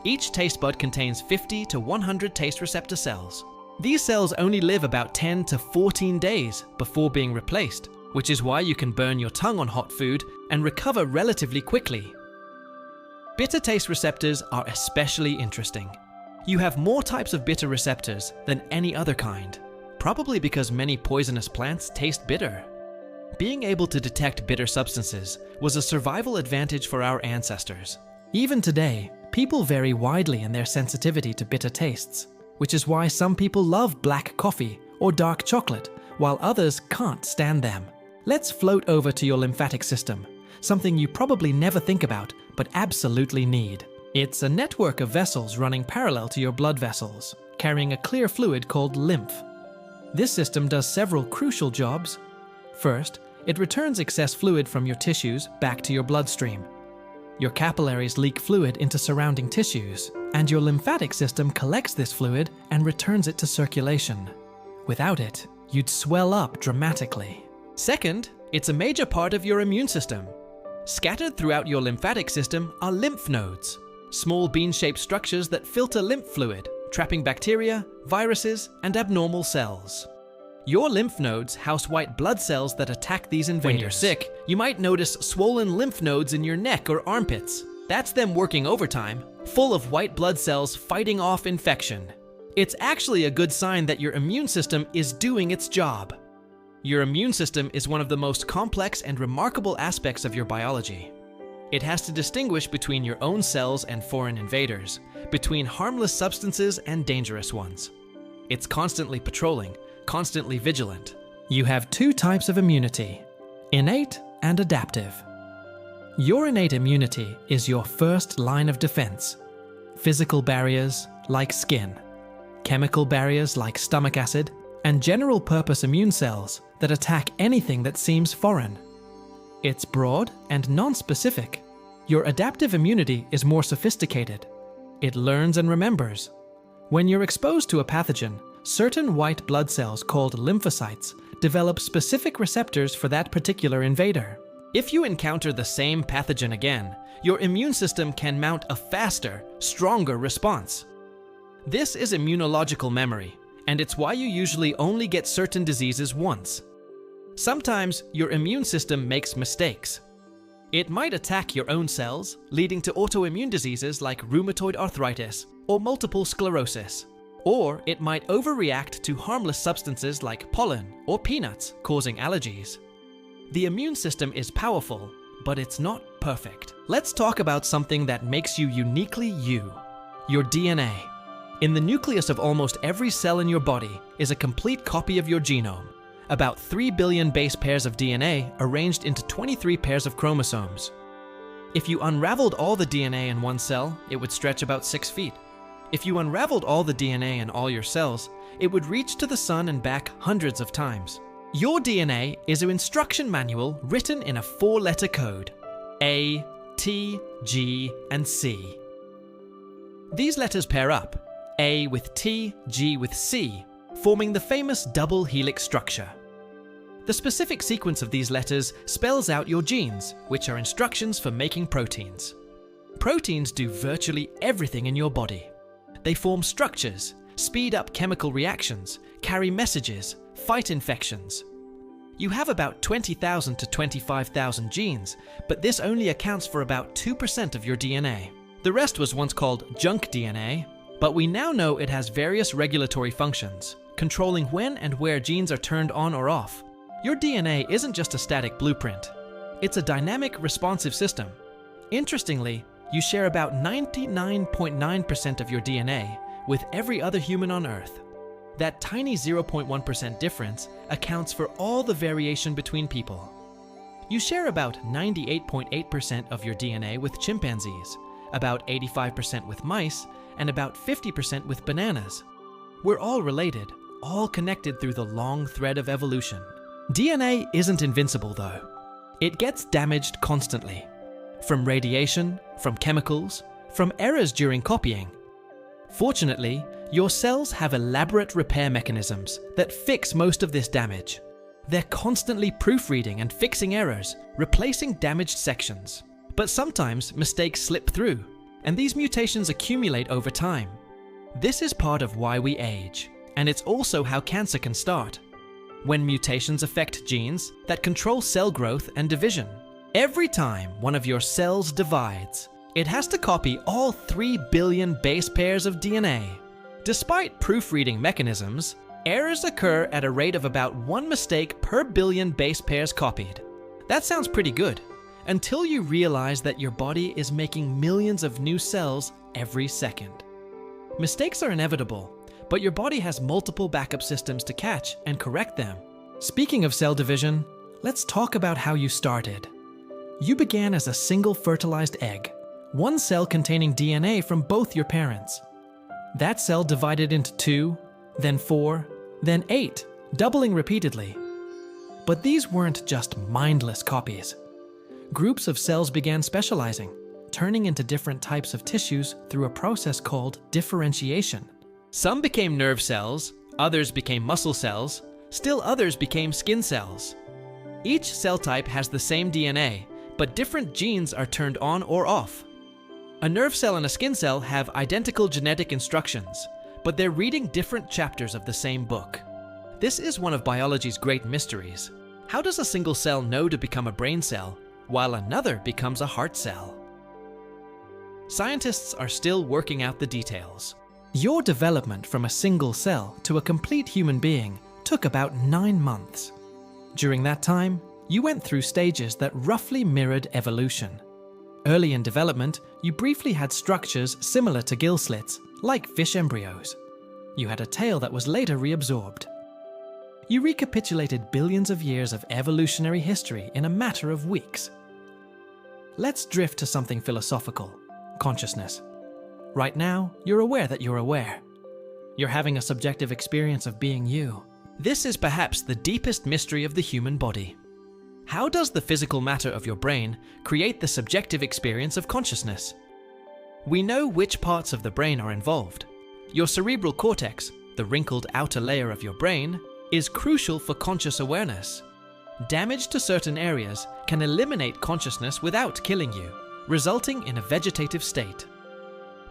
Speaker 1: Each taste bud contains 50 to 100 taste receptor cells. These cells only live about 10 to 14 days before being replaced, which is why you can burn your tongue on hot food and recover relatively quickly. Bitter taste receptors are especially interesting. You have more types of bitter receptors than any other kind, probably because many poisonous plants taste bitter. Being able to detect bitter substances was a survival advantage for our ancestors. Even today, people vary widely in their sensitivity to bitter tastes, which is why some people love black coffee or dark chocolate, while others can't stand them. Let's float over to your lymphatic system, something you probably never think about, but absolutely need. It's a network of vessels running parallel to your blood vessels, carrying a clear fluid called lymph. This system does several crucial jobs. First, it returns excess fluid from your tissues back to your bloodstream. Your capillaries leak fluid into surrounding tissues, and your lymphatic system collects this fluid and returns it to circulation. Without it, you'd swell up dramatically. Second, it's a major part of your immune system. Scattered throughout your lymphatic system are lymph nodes, small bean-shaped structures that filter lymph fluid, trapping bacteria, viruses, and abnormal cells. Your lymph nodes house white blood cells that attack these invaders. When you're sick, you might notice swollen lymph nodes in your neck or armpits. That's them working overtime, full of white blood cells fighting off infection. It's actually a good sign that your immune system is doing its job. Your immune system is one of the most complex and remarkable aspects of your biology. It has to distinguish between your own cells and foreign invaders, between harmless substances and dangerous ones. It's constantly patrolling, constantly vigilant. You have two types of immunity: innate and adaptive. Your innate immunity is your first line of defense. Physical barriers like skin, chemical barriers like stomach acid, and general purpose immune cells that attack anything that seems foreign. It's broad and non-specific. Your adaptive immunity is more sophisticated. It learns and remembers. When you're exposed to a pathogen, certain white blood cells called lymphocytes develop specific receptors for that particular invader. If you encounter the same pathogen again, your immune system can mount a faster, stronger response. This is immunological memory, and it's why you usually only get certain diseases once. Sometimes your immune system makes mistakes. It might attack your own cells, leading to autoimmune diseases like rheumatoid arthritis or multiple sclerosis. Or it might overreact to harmless substances like pollen or peanuts, causing allergies. The immune system is powerful, but it's not perfect. Let's talk about something that makes you uniquely you: your DNA. In the nucleus of almost every cell in your body is a complete copy of your genome, about 3 billion base pairs of DNA arranged into 23 pairs of chromosomes. If you unraveled all the DNA in one cell, it would stretch about 6 feet. If you unraveled all the DNA in all your cells, it would reach to the sun and back hundreds of times. Your DNA is an instruction manual written in a 4-letter code: A, T, G, and C. These letters pair up, A with T, G with C, forming the famous double helix structure. The specific sequence of these letters spells out your genes, which are instructions for making proteins. Proteins do virtually everything in your body. They form structures, speed up chemical reactions, carry messages, fight infections. You have about 20,000 to 25,000 genes, but this only accounts for about 2% of your DNA. The rest was once called junk DNA, but we now know it has various regulatory functions, controlling when and where genes are turned on or off. Your DNA isn't just a static blueprint. It's a dynamic, responsive system. Interestingly, you share about 99.9% of your DNA with every other human on Earth. That tiny 0.1% difference accounts for all the variation between people. You share about 98.8% of your DNA with chimpanzees, about 85% with mice, and about 50% with bananas. We're all related, all connected through the long thread of evolution. DNA isn't invincible though. It gets damaged constantly. From radiation, from chemicals, from errors during copying. Fortunately, your cells have elaborate repair mechanisms that fix most of this damage. They're constantly proofreading and fixing errors, replacing damaged sections. But sometimes mistakes slip through, and these mutations accumulate over time. This is part of why we age, and it's also how cancer can start. When mutations affect genes that control cell growth and division. Every time one of your cells divides, it has to copy all 3 billion base pairs of DNA. Despite proofreading mechanisms, errors occur at a rate of about 1 mistake per billion base pairs copied. That sounds pretty good, until you realize that your body is making millions of new cells every second. Mistakes are inevitable, but your body has multiple backup systems to catch and correct them. Speaking of cell division, let's talk about how you started. You began as a single fertilized egg, one cell containing DNA from both your parents. That cell divided into 2, then 4, then 8, doubling repeatedly. But these weren't just mindless copies. Groups of cells began specializing, turning into different types of tissues through a process called differentiation. Some became nerve cells, others became muscle cells, still others became skin cells. Each cell type has the same DNA, but different genes are turned on or off. A nerve cell and a skin cell have identical genetic instructions, but they're reading different chapters of the same book. This is one of biology's great mysteries. How does a single cell know to become a brain cell, while another becomes a heart cell? Scientists are still working out the details. Your development from a single cell to a complete human being took about 9 months. During that time, you went through stages that roughly mirrored evolution. Early in development, you briefly had structures similar to gill slits, like fish embryos. You had a tail that was later reabsorbed. You recapitulated billions of years of evolutionary history in a matter of weeks. Let's drift to something philosophical: consciousness. Right now, you're aware that you're aware. You're having a subjective experience of being you. This is perhaps the deepest mystery of the human body. How does the physical matter of your brain create the subjective experience of consciousness? We know which parts of the brain are involved. Your cerebral cortex, the wrinkled outer layer of your brain, is crucial for conscious awareness. Damage to certain areas can eliminate consciousness without killing you, resulting in a vegetative state.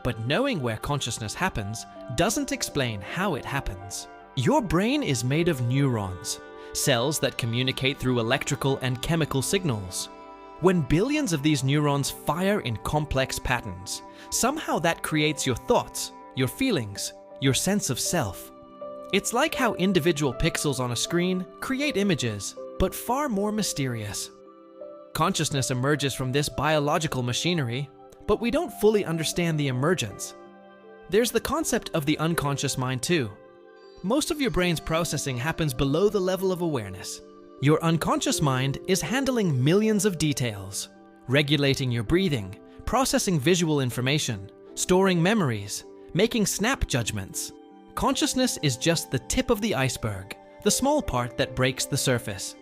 Speaker 1: But knowing where consciousness happens doesn't explain how it happens. Your brain is made of neurons, cells that communicate through electrical and chemical signals. When billions of these neurons fire in complex patterns, somehow that creates your thoughts, your feelings, your sense of self. It's like how individual pixels on a screen create images, but far more mysterious. Consciousness emerges from this biological machinery, but we don't fully understand the emergence. There's the concept of the unconscious mind too. Most of your brain's processing happens below the level of awareness. Your unconscious mind is handling millions of details, regulating your breathing, processing visual information, storing memories, making snap judgments. Consciousness is just the tip of the iceberg, the small part that breaks the surface.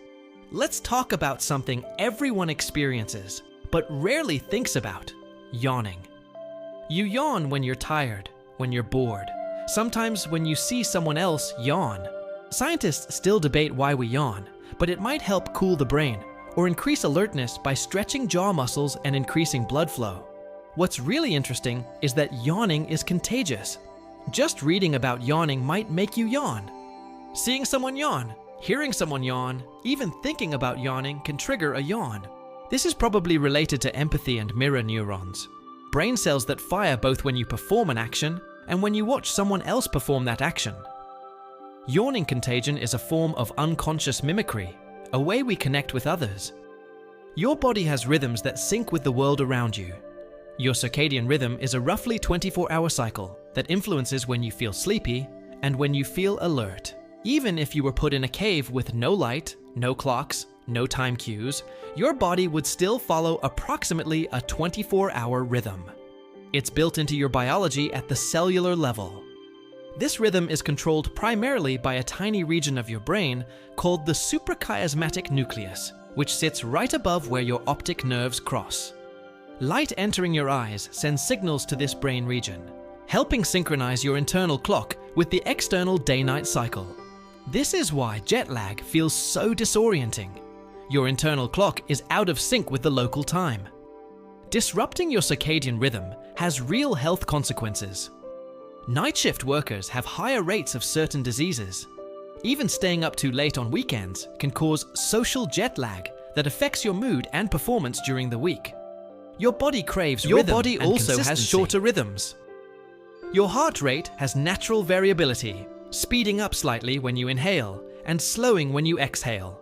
Speaker 1: Let's talk about something everyone experiences, but rarely thinks about: yawning. You yawn when you're tired, when you're bored, sometimes when you see someone else yawn. Scientists still debate why we yawn, but it might help cool the brain or increase alertness by stretching jaw muscles and increasing blood flow. What's really interesting is that yawning is contagious. Just reading about yawning might make you yawn. Seeing someone yawn, hearing someone yawn, even thinking about yawning can trigger a yawn. This is probably related to empathy and mirror neurons, brain cells that fire both when you perform an action and when you watch someone else perform that action. Yawning contagion is a form of unconscious mimicry, a way we connect with others. Your body has rhythms that sync with the world around you. Your circadian rhythm is a roughly 24-hour cycle that influences when you feel sleepy and when you feel alert. Even if you were put in a cave with no light, no clocks, no time cues, your body would still follow approximately a 24-hour rhythm. It's built into your biology at the cellular level. This rhythm is controlled primarily by a tiny region of your brain called the suprachiasmatic nucleus, which sits right above where your optic nerves cross. Light entering your eyes sends signals to this brain region, helping synchronize your internal clock with the external day-night cycle. This is why jet lag feels so disorienting. Your internal clock is out of sync with the local time. Disrupting your circadian rhythm has real health consequences. Night shift workers have higher rates of certain diseases. Even staying up too late on weekends can cause social jet lag that affects your mood and performance during the week. Your body craves rhythm. Your body also has shorter rhythms. Your heart rate has natural variability, speeding up slightly when you inhale and slowing when you exhale.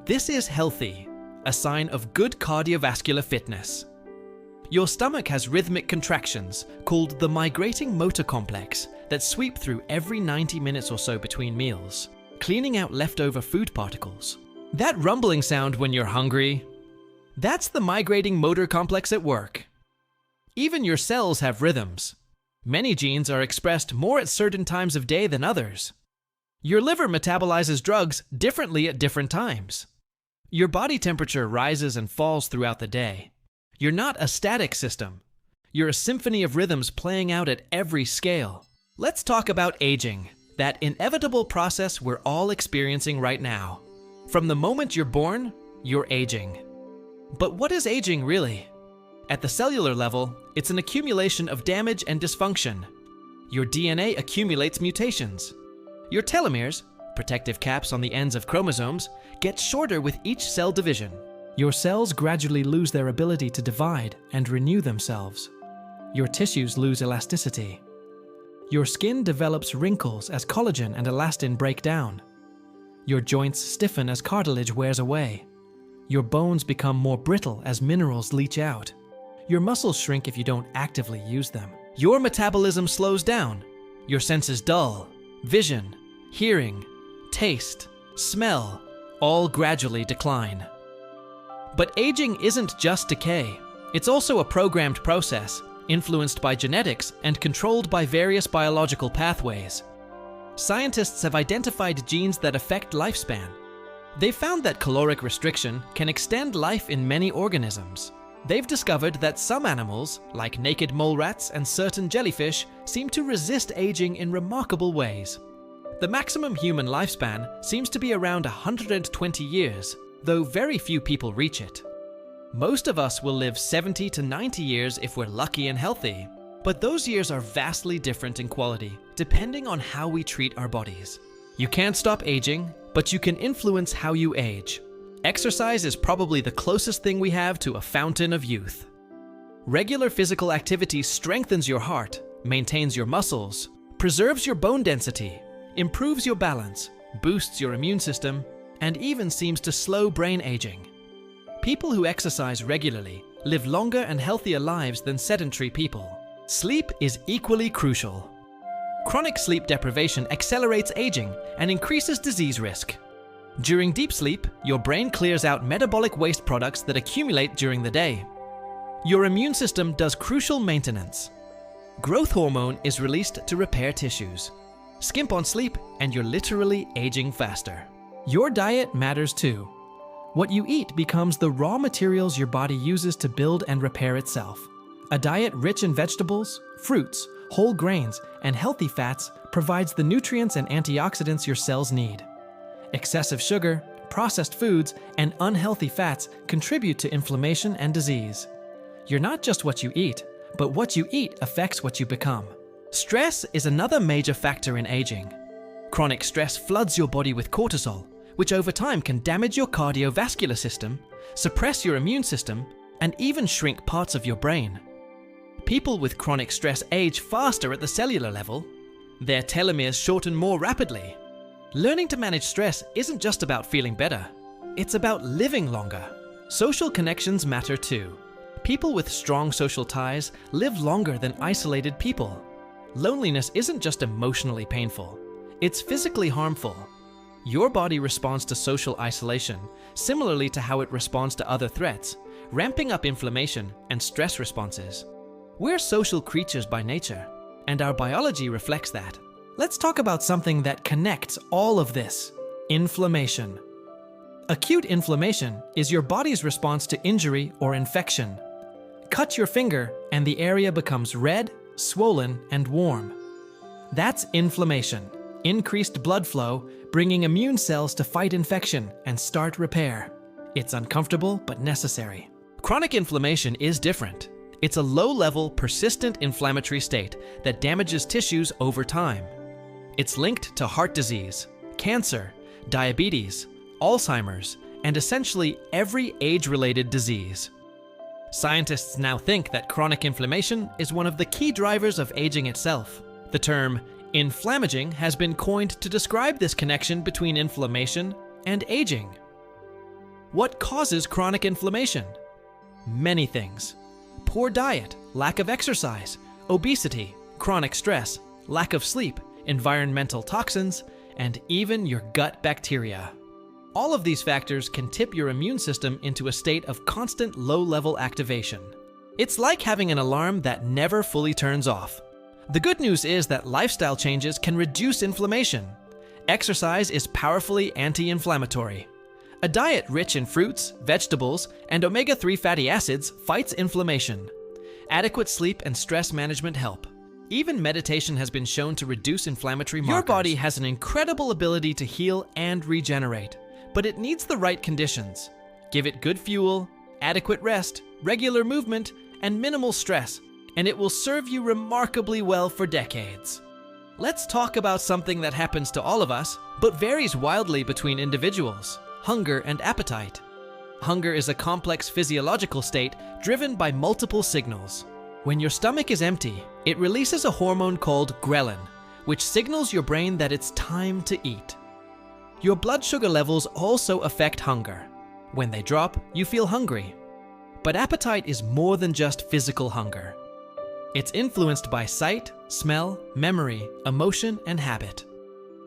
Speaker 1: This is healthy, a sign of good cardiovascular fitness. Your stomach has rhythmic contractions called the migrating motor complex that sweep through every 90 minutes or so between meals, cleaning out leftover food particles. That rumbling sound when you're hungry, that's the migrating motor complex at work. Even your cells have rhythms. Many genes are expressed more at certain times of day than others. Your liver metabolizes drugs differently at different times. Your body temperature rises and falls throughout the day. You're not a static system. You're a symphony of rhythms playing out at every scale. Let's talk about aging, that inevitable process we're all experiencing right now. From the moment you're born, you're aging. But what is aging really? At the cellular level, it's an accumulation of damage and dysfunction. Your DNA accumulates mutations. Your telomeres, protective caps on the ends of chromosomes, get shorter with each cell division. Your cells gradually lose their ability to divide and renew themselves. your tissues lose elasticity. Your skin develops wrinkles as collagen and elastin break down. Your joints stiffen as cartilage wears away. Your bones become more brittle as minerals leach out. Your muscles shrink if you don't actively use them. Your metabolism slows down. Your senses dull. Vision, hearing, taste, smell, all gradually decline. But aging isn't just decay. It's also a programmed process, influenced by genetics and controlled by various biological pathways. Scientists have identified genes that affect lifespan. They've found that caloric restriction can extend life in many organisms. They've discovered that some animals, like naked mole rats and certain jellyfish, seem to resist aging in remarkable ways. The maximum human lifespan seems to be around 120 years, though very few people reach it. Most of us will live 70 to 90 years if we're lucky and healthy, but those years are vastly different in quality, depending on how we treat our bodies. You can't stop aging, but you can influence how you age. Exercise is probably the closest thing we have to a fountain of youth. Regular physical activity strengthens your heart, maintains your muscles, preserves your bone density, improves your balance, boosts your immune system, and even seems to slow brain aging. People who exercise regularly live longer and healthier lives than sedentary people. Sleep is equally crucial. Chronic sleep deprivation accelerates aging and increases disease risk. During deep sleep, your brain clears out metabolic waste products that accumulate during the day. Your immune system does crucial maintenance. Growth hormone is released to repair tissues. Skimp on sleep and you're literally aging faster. Your diet matters too. What you eat becomes the raw materials your body uses to build and repair itself. A diet rich in vegetables, fruits, whole grains, and healthy fats provides the nutrients and antioxidants your cells need. Excessive sugar, processed foods, and unhealthy fats contribute to inflammation and disease. You're not just what you eat, but what you eat affects what you become. Stress is another major factor in aging. Chronic stress floods your body with cortisol, which over time can damage your cardiovascular system, suppress your immune system, and even shrink parts of your brain. People with chronic stress age faster at the cellular level. Their telomeres shorten more rapidly. Learning to manage stress isn't just about feeling better. It's about living longer. Social connections matter too. People with strong social ties live longer than isolated people. Loneliness isn't just emotionally painful. It's physically harmful. Your body responds to social isolation similarly to how it responds to other threats, ramping up inflammation and stress responses. We're social creatures by nature, and our biology reflects that. Let's talk about something that connects all of this: inflammation. Acute inflammation is your body's response to injury or infection. Cut your finger and the area becomes red, swollen, and warm. That's inflammation. Increased blood flow, bringing immune cells to fight infection and start repair. It's uncomfortable but necessary. Chronic inflammation is different. It's a low-level, persistent inflammatory state that damages tissues over time. It's linked to heart disease, cancer, diabetes, Alzheimer's, and essentially every age-related disease. Scientists now think that chronic inflammation is one of the key drivers of aging itself. The term inflammaging has been coined to describe this connection between inflammation and aging. What causes chronic inflammation? Many things. Poor diet, lack of exercise, obesity, chronic stress, lack of sleep, environmental toxins, and even your gut bacteria. All of these factors can tip your immune system into a state of constant low-level activation. It's like having an alarm that never fully turns off. The good news is that lifestyle changes can reduce inflammation. Exercise is powerfully anti-inflammatory. A diet rich in fruits, vegetables, and omega-3 fatty acids fights inflammation. Adequate sleep and stress management help. Even meditation has been shown to reduce inflammatory markers. Your body has an incredible ability to heal and regenerate, but it needs the right conditions. Give it good fuel, adequate rest, regular movement, and minimal stress, and it will serve you remarkably well for decades. Let's talk about something that happens to all of us, but varies wildly between individuals: hunger and appetite. Hunger is a complex physiological state driven by multiple signals. When your stomach is empty, it releases a hormone called ghrelin, which signals your brain that it's time to eat. Your blood sugar levels also affect hunger. When they drop, you feel hungry. But appetite is more than just physical hunger. It's influenced by sight, smell, memory, emotion, and habit.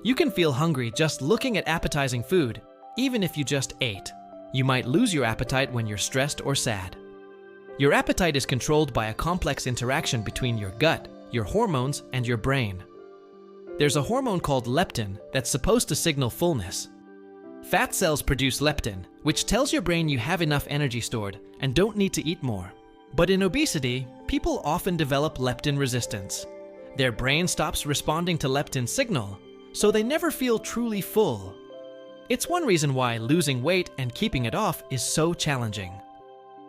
Speaker 1: You can feel hungry just looking at appetizing food, even if you just ate. You might lose your appetite when you're stressed or sad. Your appetite is controlled by a complex interaction between your gut, your hormones, and your brain. There's a hormone called leptin that's supposed to signal fullness. Fat cells produce leptin, which tells your brain you have enough energy stored and don't need to eat more. But in obesity, people often develop leptin resistance. Their brain stops responding to leptin's signal, so they never feel truly full. It's one reason why losing weight and keeping it off is so challenging.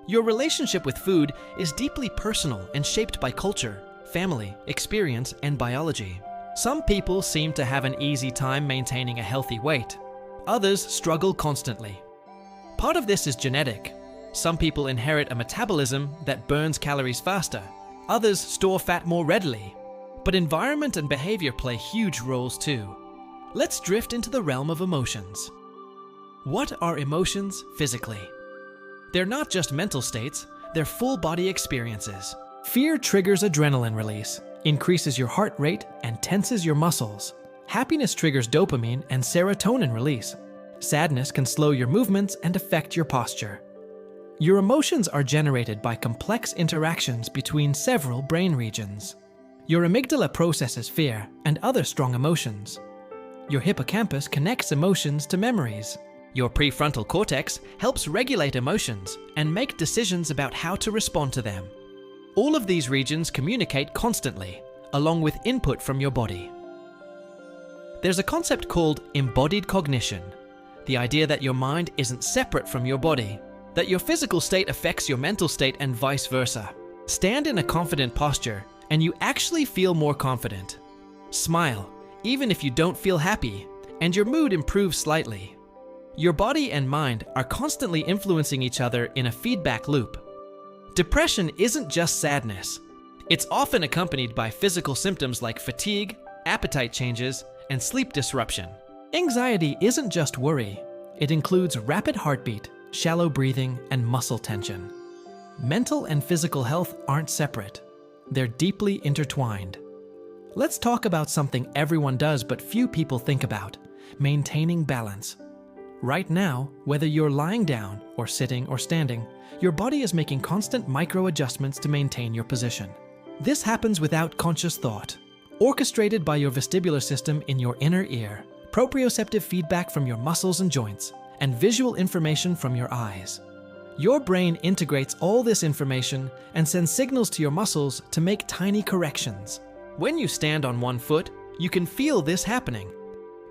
Speaker 1: Your relationship with food is deeply personal and shaped by culture, family, experience, and biology. Some people seem to have an easy time maintaining a healthy weight. Others struggle constantly. Part of this is genetic. Some people inherit a metabolism that burns calories faster. Others store fat more readily. But environment and behavior play huge roles too. Let's drift into the realm of emotions. What are emotions physically? They're not just mental states, they're full body experiences. Fear triggers adrenaline release, increases your heart rate, and tenses your muscles. Happiness triggers dopamine and serotonin release. Sadness can slow your movements and affect your posture. Your emotions are generated by complex interactions between several brain regions. Your amygdala processes fear and other strong emotions. Your hippocampus connects emotions to memories. Your prefrontal cortex helps regulate emotions and make decisions about how to respond to them. All of these regions communicate constantly, along with input from your body. There's a concept called embodied cognition, the idea that your mind isn't separate from your body, that your physical state affects your mental state and vice versa. Stand in a confident posture, and you actually feel more confident. Smile, even if you don't feel happy, and your mood improves slightly. Your body and mind are constantly influencing each other in a feedback loop. Depression isn't just sadness. It's often accompanied by physical symptoms like fatigue, appetite changes, and sleep disruption. Anxiety isn't just worry. It includes rapid heartbeat, shallow breathing, and muscle tension. Mental and physical health aren't separate. They're deeply intertwined. Let's talk about something everyone does but few people think about: maintaining balance. Right now, whether you're lying down or sitting or standing, your body is making constant micro-adjustments to maintain your position. This happens without conscious thought, orchestrated by your vestibular system in your inner ear, proprioceptive feedback from your muscles and joints, and visual information from your eyes. Your brain integrates all this information and sends signals to your muscles to make tiny corrections. When you stand on one foot, you can feel this happening.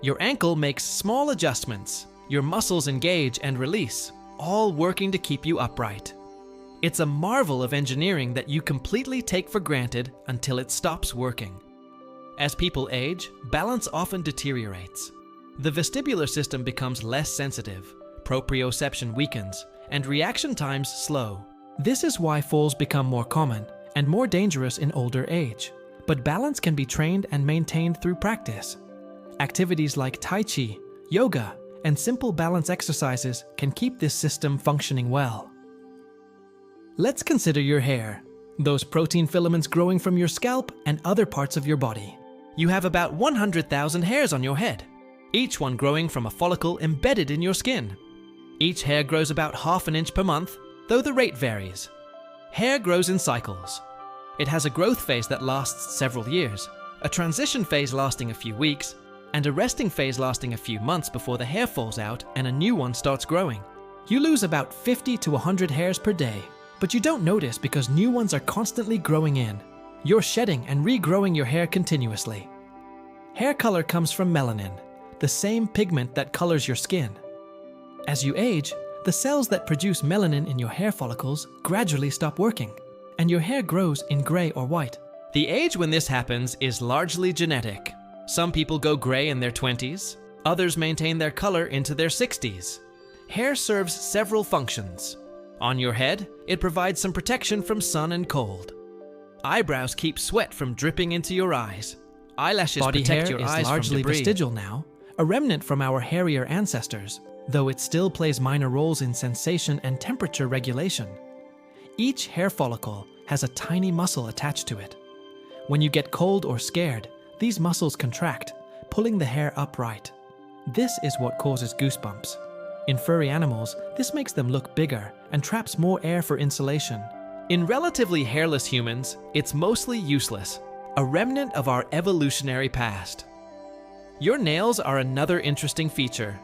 Speaker 1: Your ankle makes small adjustments. Your muscles engage and release, all working to keep you upright. It's a marvel of engineering that you completely take for granted until it stops working. As people age, balance often deteriorates. The vestibular system becomes less sensitive, proprioception weakens, and reaction times slow. This is why falls become more common and more dangerous in older age. But balance can be trained and maintained through practice. Activities like Tai Chi, yoga, and simple balance exercises can keep this system functioning well. Let's consider your hair, those protein filaments growing from your scalp and other parts of your body. You have about 100,000 hairs on your head, each one growing from a follicle embedded in your skin. Each hair grows about ½ an inch per month, though the rate varies. Hair grows in cycles. It has a growth phase that lasts several years, a transition phase lasting a few weeks, and a resting phase lasting a few months before the hair falls out and a new one starts growing. You lose about 50 to 100 hairs per day, but you don't notice because new ones are constantly growing in. You're shedding and regrowing your hair continuously. Hair color comes from melanin, the same pigment that colors your skin. As you age, the cells that produce melanin in your hair follicles gradually stop working, and your hair grows in gray or white. The age when this happens is largely genetic. Some people go gray in their 20s, others maintain their color into their 60s. Hair serves several functions. On your head, it provides some protection from sun and cold. Eyebrows keep sweat from dripping into your eyes. Eyelashes protect your eyes from debris. Body hair is largely vestigial now, a remnant from our hairier ancestors, though it still plays minor roles in sensation and temperature regulation. Each hair follicle has a tiny muscle attached to it. When you get cold or scared, these muscles contract, pulling the hair upright. This is what causes goosebumps. In furry animals, this makes them look bigger and traps more air for insulation. In relatively hairless humans, it's mostly useless, a remnant of our evolutionary past. Your nails are another interesting feature.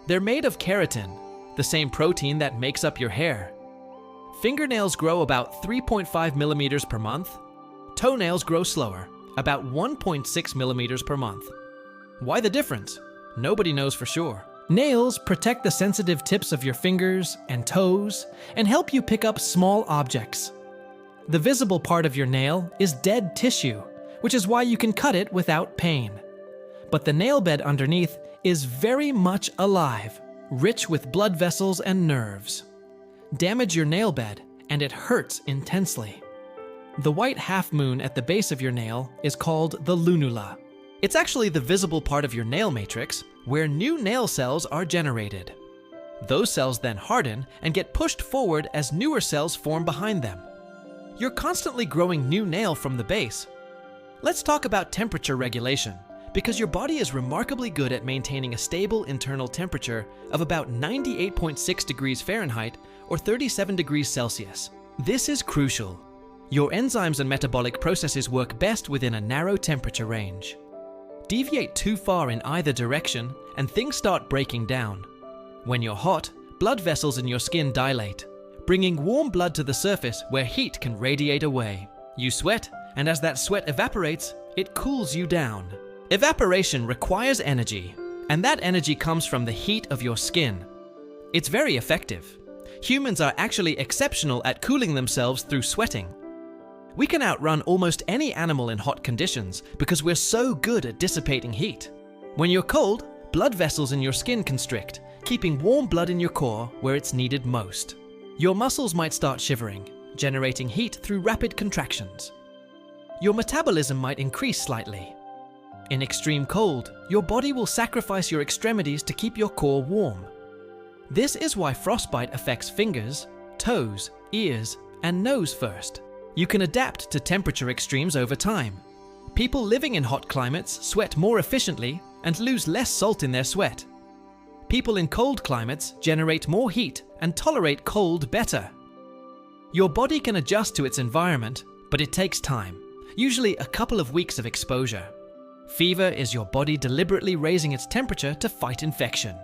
Speaker 1: They're made of keratin, the same protein that makes up your hair. Fingernails grow about 3.5 millimeters per month. Toenails grow slower, about 1.6 millimeters per month. Why the difference? Nobody knows for sure. Nails protect the sensitive tips of your fingers and toes and help you pick up small objects. The visible part of your nail is dead tissue, which is why you can cut it without pain. But the nail bed underneath is very much alive, rich with blood vessels and nerves. Damage your nail bed, and it hurts intensely. The white half moon at the base of your nail is called the lunula. It's actually the visible part of your nail matrix where new nail cells are generated. Those cells then harden and get pushed forward as newer cells form behind them. You're constantly growing new nail from the base. Let's talk about temperature regulation, because your body is remarkably good at maintaining a stable internal temperature of about 98.6 degrees Fahrenheit or 37 degrees Celsius. This is crucial. Your enzymes and metabolic processes work best within a narrow temperature range. Deviate too far in either direction and things start breaking down. When you're hot, blood vessels in your skin dilate, bringing warm blood to the surface where heat can radiate away. You sweat, and as that sweat evaporates, it cools you down. Evaporation requires energy, and that energy comes from the heat of your skin. It's very effective. Humans are actually exceptional at cooling themselves through sweating. We can outrun almost any animal in hot conditions because we're so good at dissipating heat. When you're cold, blood vessels in your skin constrict, keeping warm blood in your core where it's needed most. Your muscles might start shivering, generating heat through rapid contractions. Your metabolism might increase slightly. In extreme cold, your body will sacrifice your extremities to keep your core warm. This is why frostbite affects fingers, toes, ears, and nose first. You can adapt to temperature extremes over time. People living in hot climates sweat more efficiently and lose less salt in their sweat. People in cold climates generate more heat and tolerate cold better. Your body can adjust to its environment, but it takes time, usually a couple of weeks of exposure. Fever is your body deliberately raising its temperature to fight infection.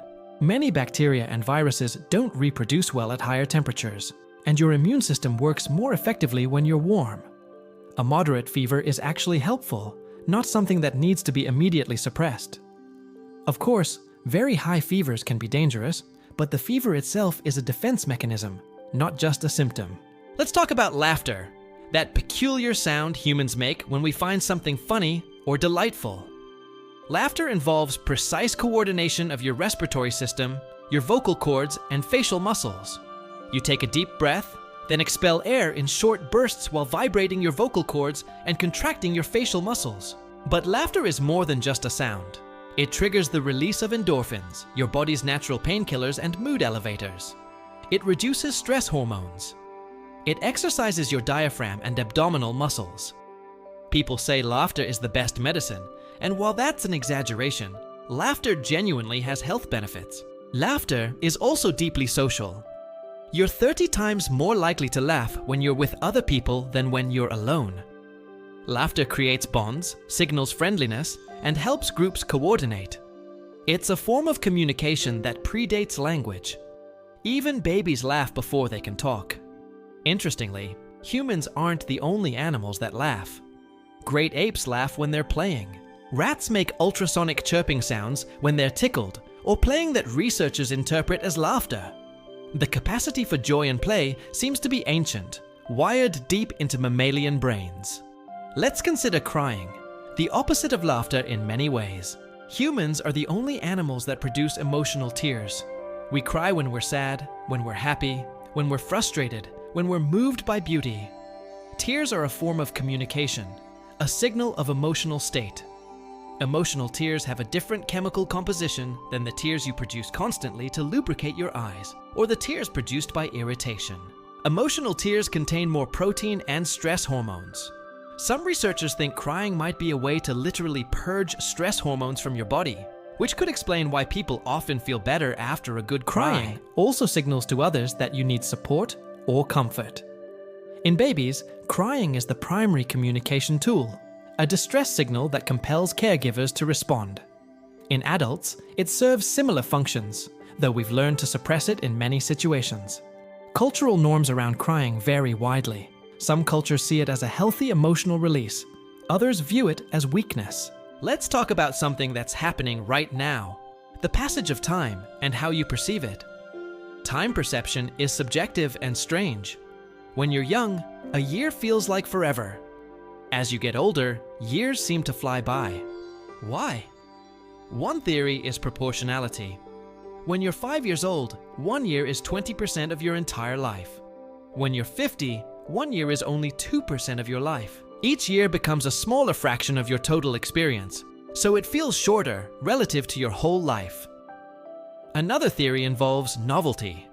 Speaker 1: Many bacteria and viruses don't reproduce well at higher temperatures, and your immune system works more effectively when you're warm. A moderate fever is actually helpful, not something that needs to be immediately suppressed. Of course, very high fevers can be dangerous, but the fever itself is a defense mechanism, not just a symptom. Let's talk about laughter, that peculiar sound humans make when we find something funny or delightful. Laughter involves precise coordination of your respiratory system, your vocal cords, and facial muscles. You take a deep breath, then expel air in short bursts while vibrating your vocal cords and contracting your facial muscles. But laughter is more than just a sound. It triggers the release of endorphins, your body's natural painkillers and mood elevators. It reduces stress hormones. It exercises your diaphragm and abdominal muscles. People say laughter is the best medicine, and while that's an exaggeration, laughter genuinely has health benefits. Laughter is also deeply social. You're 30 times more likely to laugh when you're with other people than when you're alone. Laughter creates bonds, signals friendliness, and helps groups coordinate. It's a form of communication that predates language. Even babies laugh before they can talk. Interestingly, humans aren't the only animals that laugh. Great apes laugh when they're playing. Rats make ultrasonic chirping sounds when they're tickled or playing that researchers interpret as laughter. The capacity for joy and play seems to be ancient, wired deep into mammalian brains. Let's consider crying, the opposite of laughter in many ways. Humans are the only animals that produce emotional tears. We cry when we're sad, when we're happy, when we're frustrated, when we're moved by beauty. Tears are a form of communication, a signal of emotional state. Emotional tears have a different chemical composition than the tears you produce constantly to lubricate your eyes, or the tears produced by irritation. Emotional tears contain more protein and stress hormones. Some researchers think crying might be a way to literally purge stress hormones from your body, which could explain why people often feel better after a good cry.
Speaker 2: Crying also signals to others that you need support or comfort. In babies, crying is the primary communication tool, a distress signal that compels caregivers to respond. In adults, it serves similar functions, though we've learned to suppress it in many situations. Cultural norms around crying vary widely. Some cultures see it as a healthy emotional release. Others view it as weakness.
Speaker 1: Let's talk about something that's happening right now: the passage of time and how you perceive it. Time perception is subjective and strange. When you're young, a year feels like forever. As you get older, years seem to fly by. Why? One theory is proportionality. When you're 5 years old, 1 year is 20% of your entire life. When you're 50, 1 year is only 2% of your life. Each year becomes a smaller fraction of your total experience, so it feels shorter relative to your whole life. Another theory involves novelty.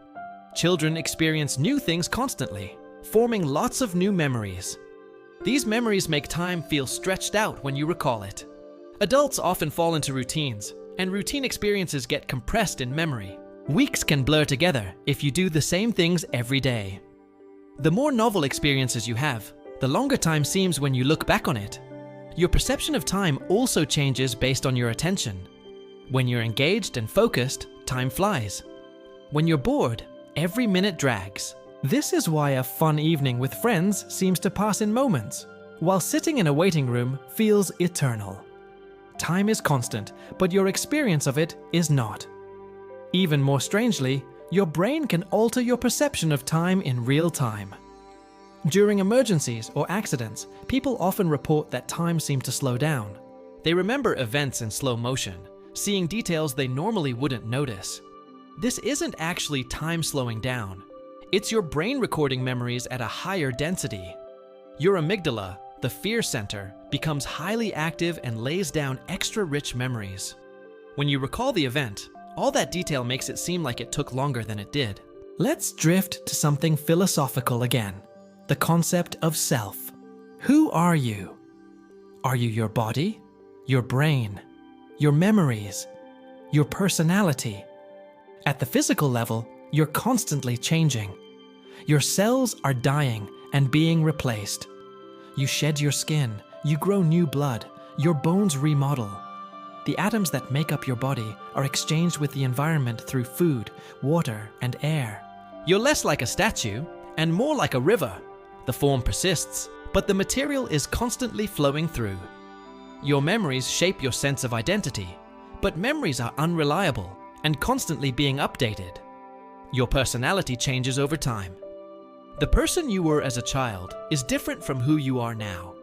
Speaker 1: Children experience new things constantly, forming lots of new memories. These memories make time feel stretched out when you recall it. Adults often fall into routines, and routine experiences get compressed in memory. Weeks can blur together if you do the same things every day. The more novel experiences you have, the longer time seems when you look back on it. Your perception of time also changes based on your attention. When you're engaged and focused, time flies. When you're bored, every minute drags.
Speaker 2: This is why a fun evening with friends seems to pass in moments, while sitting in a waiting room feels eternal. Time is constant, but your experience of it is not. Even more strangely, your brain can alter your perception of time in real time. During emergencies or accidents, people often report that time seemed to slow down.
Speaker 1: They remember events in slow motion, seeing details they normally wouldn't notice. This isn't actually time slowing down. It's your brain recording memories at a higher density. Your amygdala, the fear center, becomes highly active and lays down extra rich memories. When you recall the event, all that detail makes it seem like it took longer than it did.
Speaker 2: Let's drift to something philosophical again. The concept of self. Who are you? Are you your body, your brain, your memories, your personality? At the physical level, you're constantly changing. Your cells are dying and being replaced. You shed your skin, you grow new blood, your bones remodel. The atoms that make up your body are exchanged with the environment through food, water, and air.
Speaker 1: You're less like a statue and more like a river. The form persists, but the material is constantly flowing through. Your memories shape your sense of identity, but memories are unreliable and constantly being updated. Your personality changes over time. The person you were as a child is different from who you are now.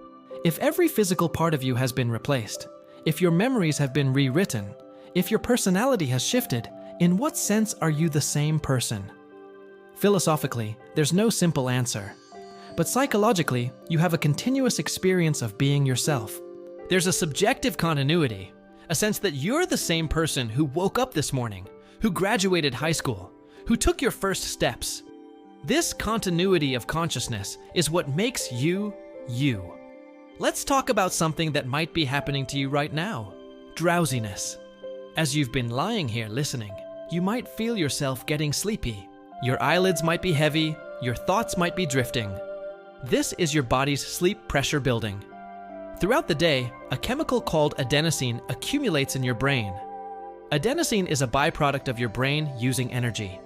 Speaker 2: If every physical part of you has been replaced, if your memories have been rewritten, if your personality has shifted, in what sense are you the same person? Philosophically, there's no simple answer. But psychologically, you have a continuous experience of being yourself.
Speaker 1: There's a subjective continuity, a sense that you're the same person who woke up this morning, who graduated high school, who took your first steps. This continuity of consciousness is what makes you, you. Let's talk about something that might be happening to you right now: drowsiness. As you've been lying here listening, you might feel yourself getting sleepy. Your eyelids might be heavy, your thoughts might be drifting. This is your body's sleep pressure building. Throughout the day, a chemical called adenosine accumulates in your brain. Adenosine is a byproduct of your brain using energy.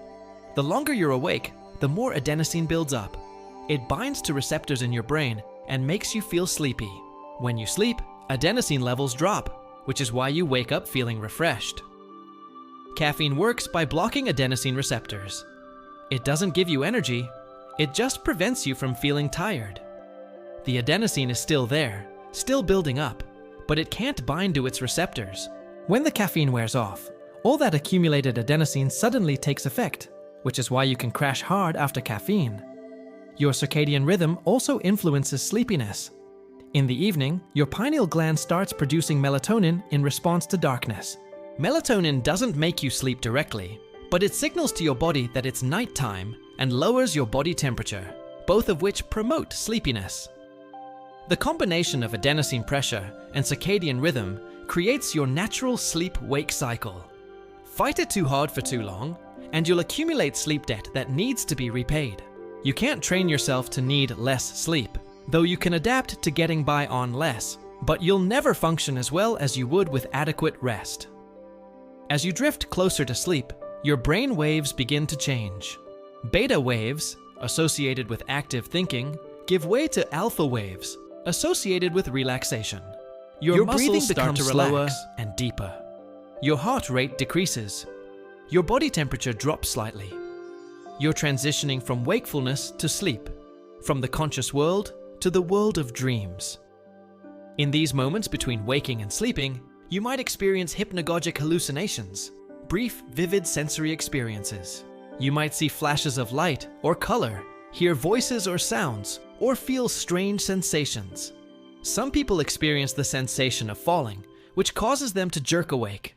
Speaker 1: The longer you're awake, the more adenosine builds up. It binds to receptors in your brain and makes you feel sleepy. When you sleep, adenosine levels drop, which is why you wake up feeling refreshed. Caffeine works by blocking adenosine receptors. It doesn't give you energy, it just prevents you from feeling tired. The adenosine is still there, still building up, but it can't bind to its receptors.
Speaker 2: When the caffeine wears off, all that accumulated adenosine suddenly takes effect, which is why you can crash hard after caffeine. Your circadian rhythm also influences sleepiness. In the evening, your pineal gland starts producing melatonin in response to darkness.
Speaker 1: Melatonin doesn't make you sleep directly, but it signals to your body that it's nighttime and lowers your body temperature, both of which promote sleepiness. The combination of adenosine pressure and circadian rhythm creates your natural sleep-wake cycle. Fight it too hard for too long, and you'll accumulate sleep debt that needs to be repaid. You can't train yourself to need less sleep, though you can adapt to getting by on less, but you'll never function as well as you would with adequate rest. As you drift closer to sleep, your brain waves begin to change. Beta waves, associated with active thinking, give way to alpha waves, associated with relaxation. Your breathing becomes slower and deeper. Your heart rate decreases. Your body temperature drops slightly. You're transitioning from wakefulness to sleep, from the conscious world to the world of dreams. In these moments between waking and sleeping, you might experience hypnagogic hallucinations, brief, vivid sensory experiences. You might see flashes of light or color, hear voices or sounds, or feel strange sensations. Some people experience the sensation of falling, which causes them to jerk awake.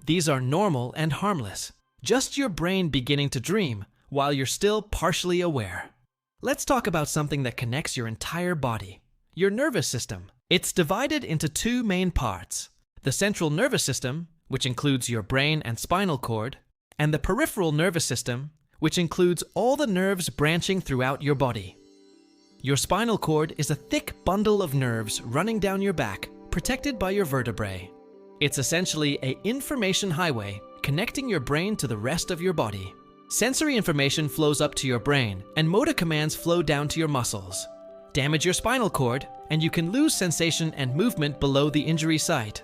Speaker 1: These are normal and harmless, just your brain beginning to dream while you're still partially aware. Let's talk about something that connects your entire body, your nervous system. It's divided into two main parts: the central nervous system, which includes your brain and spinal cord, and the peripheral nervous system, which includes all the nerves branching throughout your body. Your spinal cord is a thick bundle of nerves running down your back, protected by your vertebrae. It's essentially an information highway connecting your brain to the rest of your body. Sensory information flows up to your brain, and motor commands flow down to your muscles. Damage your spinal cord, and you can lose sensation and movement below the injury site.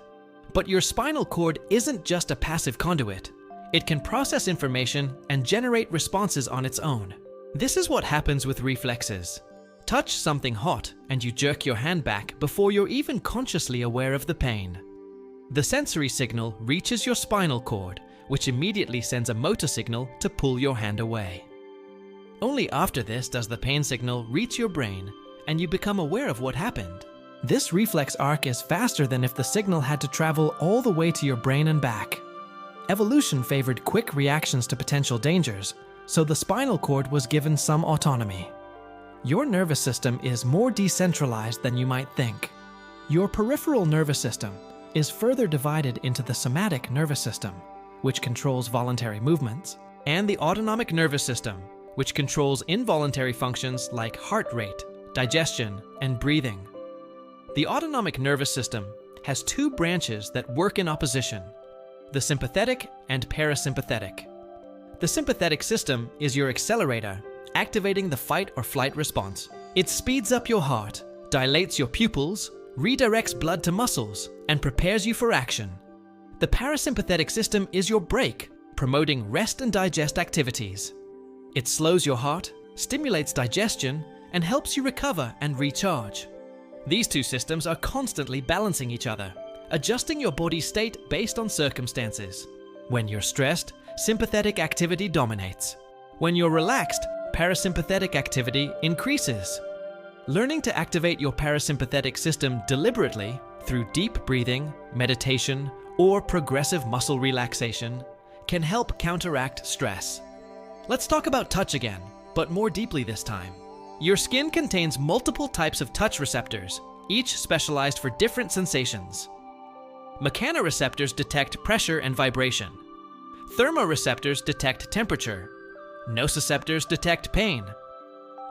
Speaker 1: But your spinal cord isn't just a passive conduit. It can process information and generate responses on its own. This is what happens with reflexes. Touch something hot, and you jerk your hand back before you're even consciously aware of the pain. The sensory signal reaches your spinal cord, which immediately sends a motor signal to pull your hand away. Only after this does the pain signal reach your brain, and you become aware of what happened.
Speaker 2: This reflex arc is faster than if the signal had to travel all the way to your brain and back. Evolution favored quick reactions to potential dangers, so the spinal cord was given some autonomy. Your nervous system is more decentralized than you might think. Your peripheral nervous system is further divided into the somatic nervous system, which controls voluntary movements, and the autonomic nervous system, which controls involuntary functions like heart rate, digestion, and breathing. The autonomic nervous system has two branches that work in opposition: the sympathetic and parasympathetic. The sympathetic system is your accelerator, activating the fight or flight response. It speeds up your heart, dilates your pupils, redirects blood to muscles, and prepares you for action. The parasympathetic system is your brake, promoting rest and digest activities. It slows your heart, stimulates digestion, and helps you recover and recharge. These two systems are constantly balancing each other, adjusting your body's state based on circumstances. When you're stressed, sympathetic activity dominates. When you're relaxed, parasympathetic activity increases. Learning to activate your parasympathetic system deliberately through deep breathing, meditation, or progressive muscle relaxation can help counteract stress. Let's talk about touch again, but more deeply this time. Your skin contains multiple types of touch receptors, each specialized for different sensations. Mechanoreceptors detect pressure and vibration. Thermoreceptors detect temperature. Nociceptors detect pain.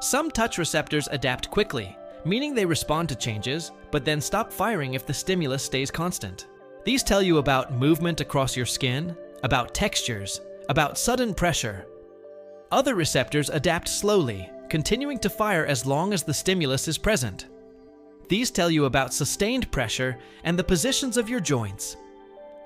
Speaker 2: Some touch receptors adapt quickly, meaning they respond to changes, but then stop firing if the stimulus stays constant. These tell you about movement across your skin, about textures, about sudden pressure. Other receptors adapt slowly, continuing to fire as long as the stimulus is present. These tell you about sustained pressure and the positions of your joints.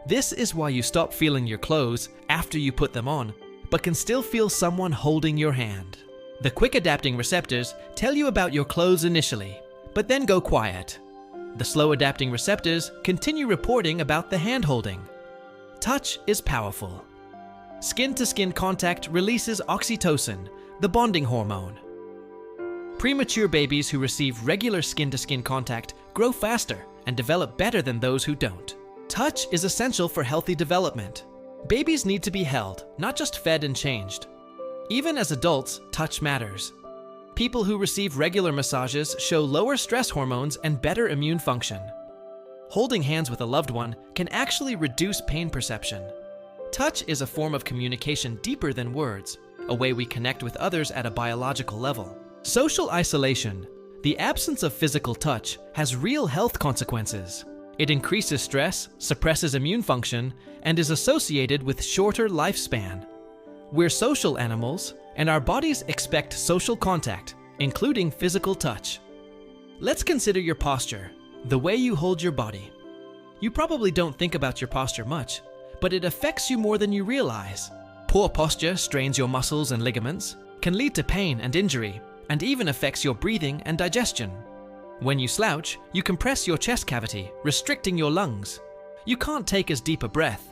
Speaker 2: This is why you stop feeling your clothes after you put them on, but can still feel someone holding your hand. The quick adapting receptors tell you about your clothes initially, but then go quiet. The slow adapting receptors continue reporting about the hand holding. Touch is powerful. Skin-to-skin contact releases oxytocin, the bonding hormone.
Speaker 1: Premature babies who receive regular skin-to-skin contact grow faster and develop better than those who don't. Touch is essential for healthy development. Babies need to be held, not just fed and changed. Even as adults, touch matters. People who receive regular massages show lower stress hormones and better immune function. Holding hands with a loved one can actually reduce pain perception. Touch is a form of communication deeper than words, a way we connect with others at a biological level. Social isolation, the absence of physical touch, has real health consequences. It increases stress, suppresses immune function, and is associated with shorter lifespan. We're social animals, and our bodies expect social contact, including physical touch. Let's consider your posture, the way you hold your body. You probably don't think about your posture much, but it affects you more than you realize. Poor posture strains your muscles and ligaments, can lead to pain and injury, and even affects your breathing and digestion. When you slouch, you compress your chest cavity, restricting your lungs. You can't take as deep a breath.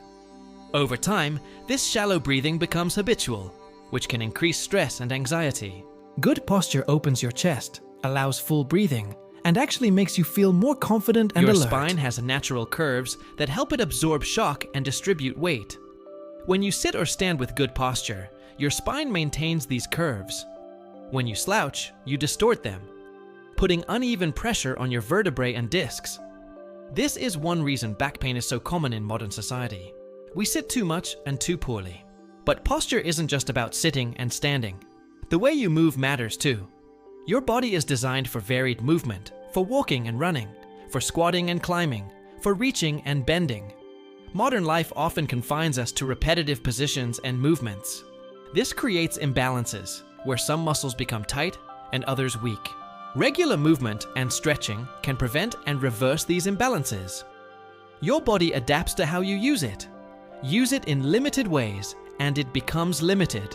Speaker 1: Over time, this shallow breathing becomes habitual, which can increase stress and anxiety.
Speaker 2: Good posture opens your chest, allows full breathing, and actually makes you feel more confident and alert.
Speaker 1: Your spine has natural curves that help it absorb shock and distribute weight. When you sit or stand with good posture, your spine maintains these curves. When you slouch, you distort them, putting uneven pressure on your vertebrae and discs. This is one reason back pain is so common in modern society. We sit too much and too poorly. But posture isn't just about sitting and standing. The way you move matters too. Your body is designed for varied movement, for walking and running, for squatting and climbing, for reaching and bending. Modern life often confines us to repetitive positions and movements. This creates imbalances, where some muscles become tight and others weak. Regular movement and stretching can prevent and reverse these imbalances. Your body adapts to how you use it. Use it in limited ways, and it becomes limited.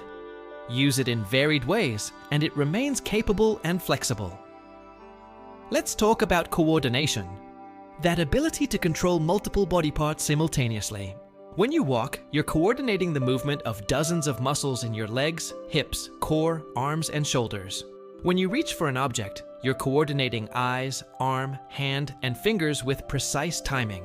Speaker 1: Use it in varied ways, and it remains capable and flexible. Let's talk about coordination. That ability to control multiple body parts simultaneously. When you walk, you're coordinating the movement of dozens of muscles in your legs, hips, core, arms, and shoulders. When you reach for an object, you're coordinating eyes, arm, hand, and fingers with precise timing.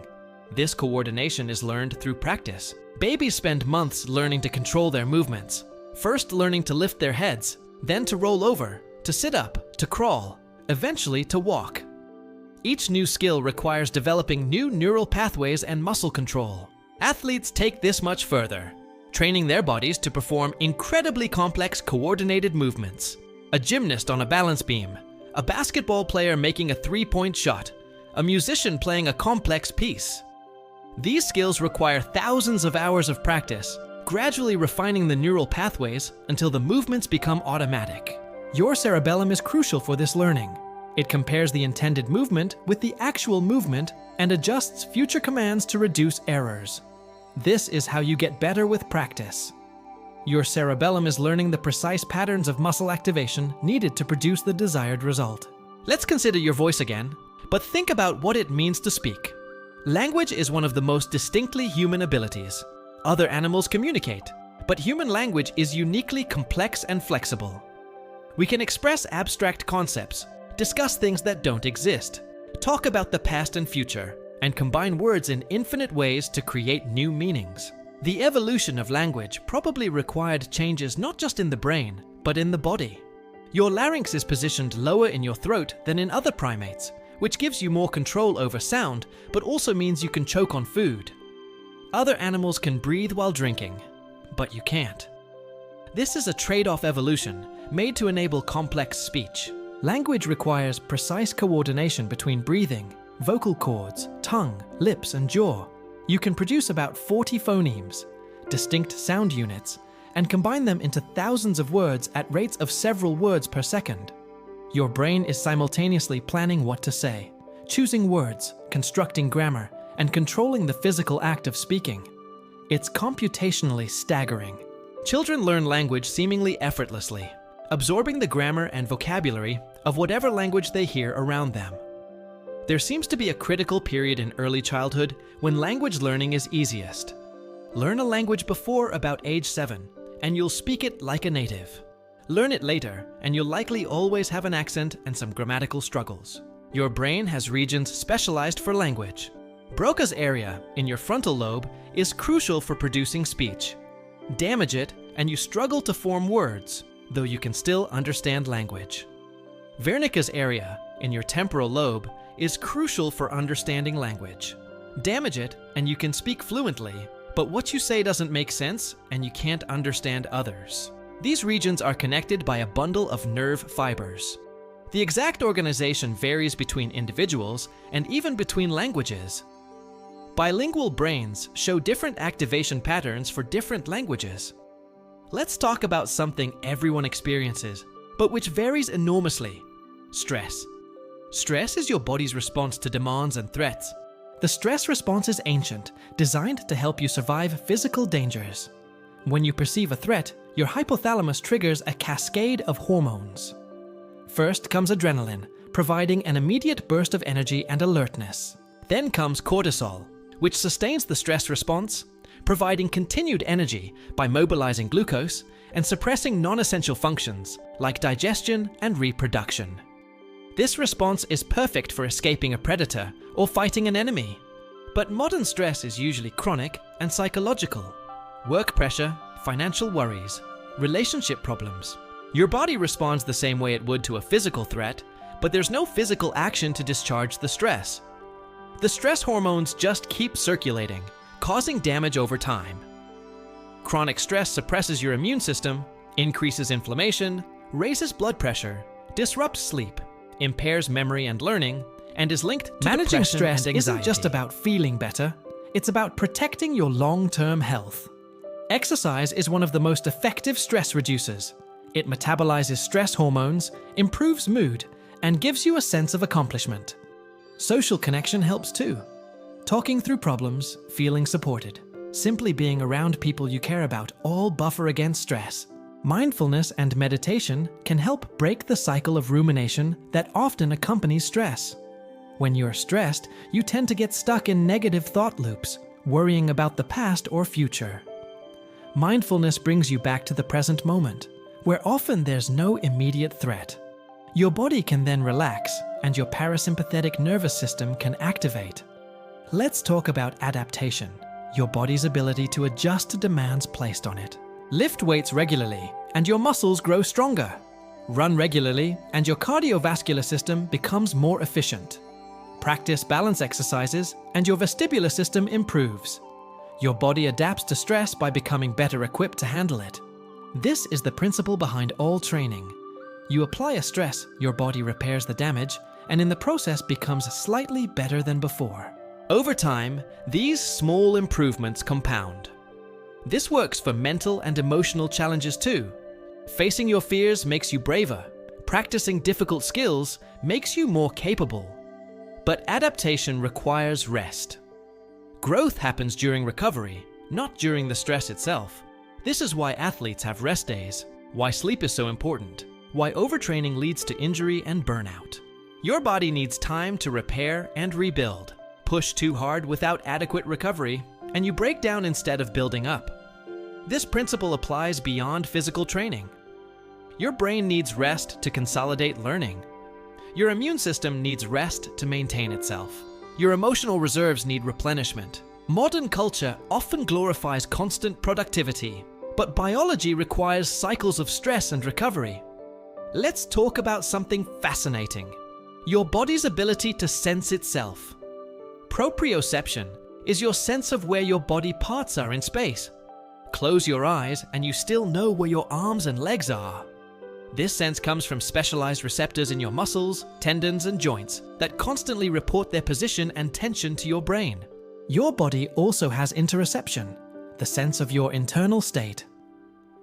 Speaker 1: This coordination is learned through practice. Babies spend months learning to control their movements. First learning to lift their heads, then to roll over, to sit up, to crawl, eventually to walk. Each new skill requires developing new neural pathways and muscle control. Athletes take this much further, training their bodies to perform incredibly complex coordinated movements. A gymnast on a balance beam, a basketball player making a three-point shot, a musician playing a complex piece. These skills require thousands of hours of practice, gradually refining the neural pathways until the movements become automatic.
Speaker 2: Your cerebellum is crucial for this learning. It compares the intended movement with the actual movement and adjusts future commands to reduce errors. This is how you get better with practice. Your cerebellum is learning the precise patterns of muscle activation needed to produce the desired result.
Speaker 1: Let's consider your voice again, but think about what it means to speak. Language is one of the most distinctly human abilities. Other animals communicate, but human language is uniquely complex and flexible. We can express abstract concepts, discuss things that don't exist, talk about the past and future, and combine words in infinite ways to create new meanings. The evolution of language probably required changes not just in the brain, but in the body. Your larynx is positioned lower in your throat than in other primates, which gives you more control over sound, but also means you can choke on food. Other animals can breathe while drinking, but you can't. This is a trade-off evolution made to enable complex speech.
Speaker 2: Language requires precise coordination between breathing, vocal cords, tongue, lips, and jaw. You can produce about 40 phonemes, distinct sound units, and combine them into thousands of words at rates of several words per second. Your brain is simultaneously planning what to say, choosing words, constructing grammar, and controlling the physical act of speaking. It's computationally staggering.
Speaker 1: Children learn language seemingly effortlessly, absorbing the grammar and vocabulary of whatever language they hear around them. There seems to be a critical period in early childhood when language learning is easiest. Learn a language before about age 7, and you'll speak it like a native. Learn it later, and you'll likely always have an accent and some grammatical struggles. Your brain has regions specialized for language. Broca's area in your frontal lobe is crucial for producing speech. Damage it, and you struggle to form words, though you can still understand language. Wernicke's area in your temporal lobe is crucial for understanding language. Damage it, and you can speak fluently, but what you say doesn't make sense, and you can't understand others. These regions are connected by a bundle of nerve fibers. The exact organization varies between individuals and even between languages. Bilingual brains show different activation patterns for different languages. Let's talk about something everyone experiences, but which varies enormously: stress. Stress is your body's response to demands and threats. The stress response is ancient, designed to help you survive physical dangers. When you perceive a threat, your hypothalamus triggers a cascade of hormones. First comes adrenaline, providing an immediate burst of energy and alertness. Then comes cortisol, which sustains the stress response, providing continued energy by mobilizing glucose and suppressing non-essential functions like digestion and reproduction. This response is perfect for escaping a predator or fighting an enemy. But modern stress is usually chronic and psychological. Work pressure, financial worries, relationship problems. Your body responds the same way it would to a physical threat, but there's no physical action to discharge the stress. The stress hormones just keep circulating, causing damage over time. Chronic stress suppresses your immune system, increases inflammation, raises blood pressure, disrupts sleep, impairs memory and learning, and is linked to
Speaker 2: Managing
Speaker 1: depression
Speaker 2: stress
Speaker 1: and anxiety.
Speaker 2: isn't just about feeling better, it's about protecting your long-term health. Exercise is one of the most effective stress reducers. It metabolizes stress hormones, improves mood, and gives you a sense of accomplishment. Social connection helps too. Talking through problems, feeling supported, simply being around people you care about all buffer against stress. Mindfulness and meditation can help break the cycle of rumination that often accompanies stress. When you're stressed, you tend to get stuck in negative thought loops, worrying about the past or future. Mindfulness brings you back to the present moment, where often there's no immediate threat. Your body can then relax, and your parasympathetic nervous system can activate. Let's talk about adaptation, your body's ability to adjust to demands placed on it. Lift weights regularly, and your muscles grow stronger. Run regularly, and your cardiovascular system becomes more efficient. Practice balance exercises, and your vestibular system improves. Your body adapts to stress by becoming better equipped to handle it. This is the principle behind all training. You apply a stress, your body repairs the damage, and in the process becomes slightly better than before. Over time, these small improvements compound. This works for mental and emotional challenges too. Facing your fears makes you braver. Practicing difficult skills makes you more capable. But adaptation requires rest. Growth happens during recovery, not during the stress itself. This is why athletes have rest days, why sleep is so important, why overtraining leads to injury and burnout. Your body needs time to repair and rebuild. Push too hard without adequate recovery, and you break down instead of building up. This principle applies beyond physical training. Your brain needs rest to consolidate learning. Your immune system needs rest to maintain itself. Your emotional reserves need replenishment. Modern culture often glorifies constant productivity, but biology requires cycles of stress and recovery. Let's talk about something fascinating: your body's ability to sense itself. Proprioception is your sense of where your body parts are in space. Close your eyes and you still know where your arms and legs are. This sense comes from specialized receptors in your muscles, tendons, and joints that constantly report their position and tension to your brain. Your body also has interoception, the sense of your internal state.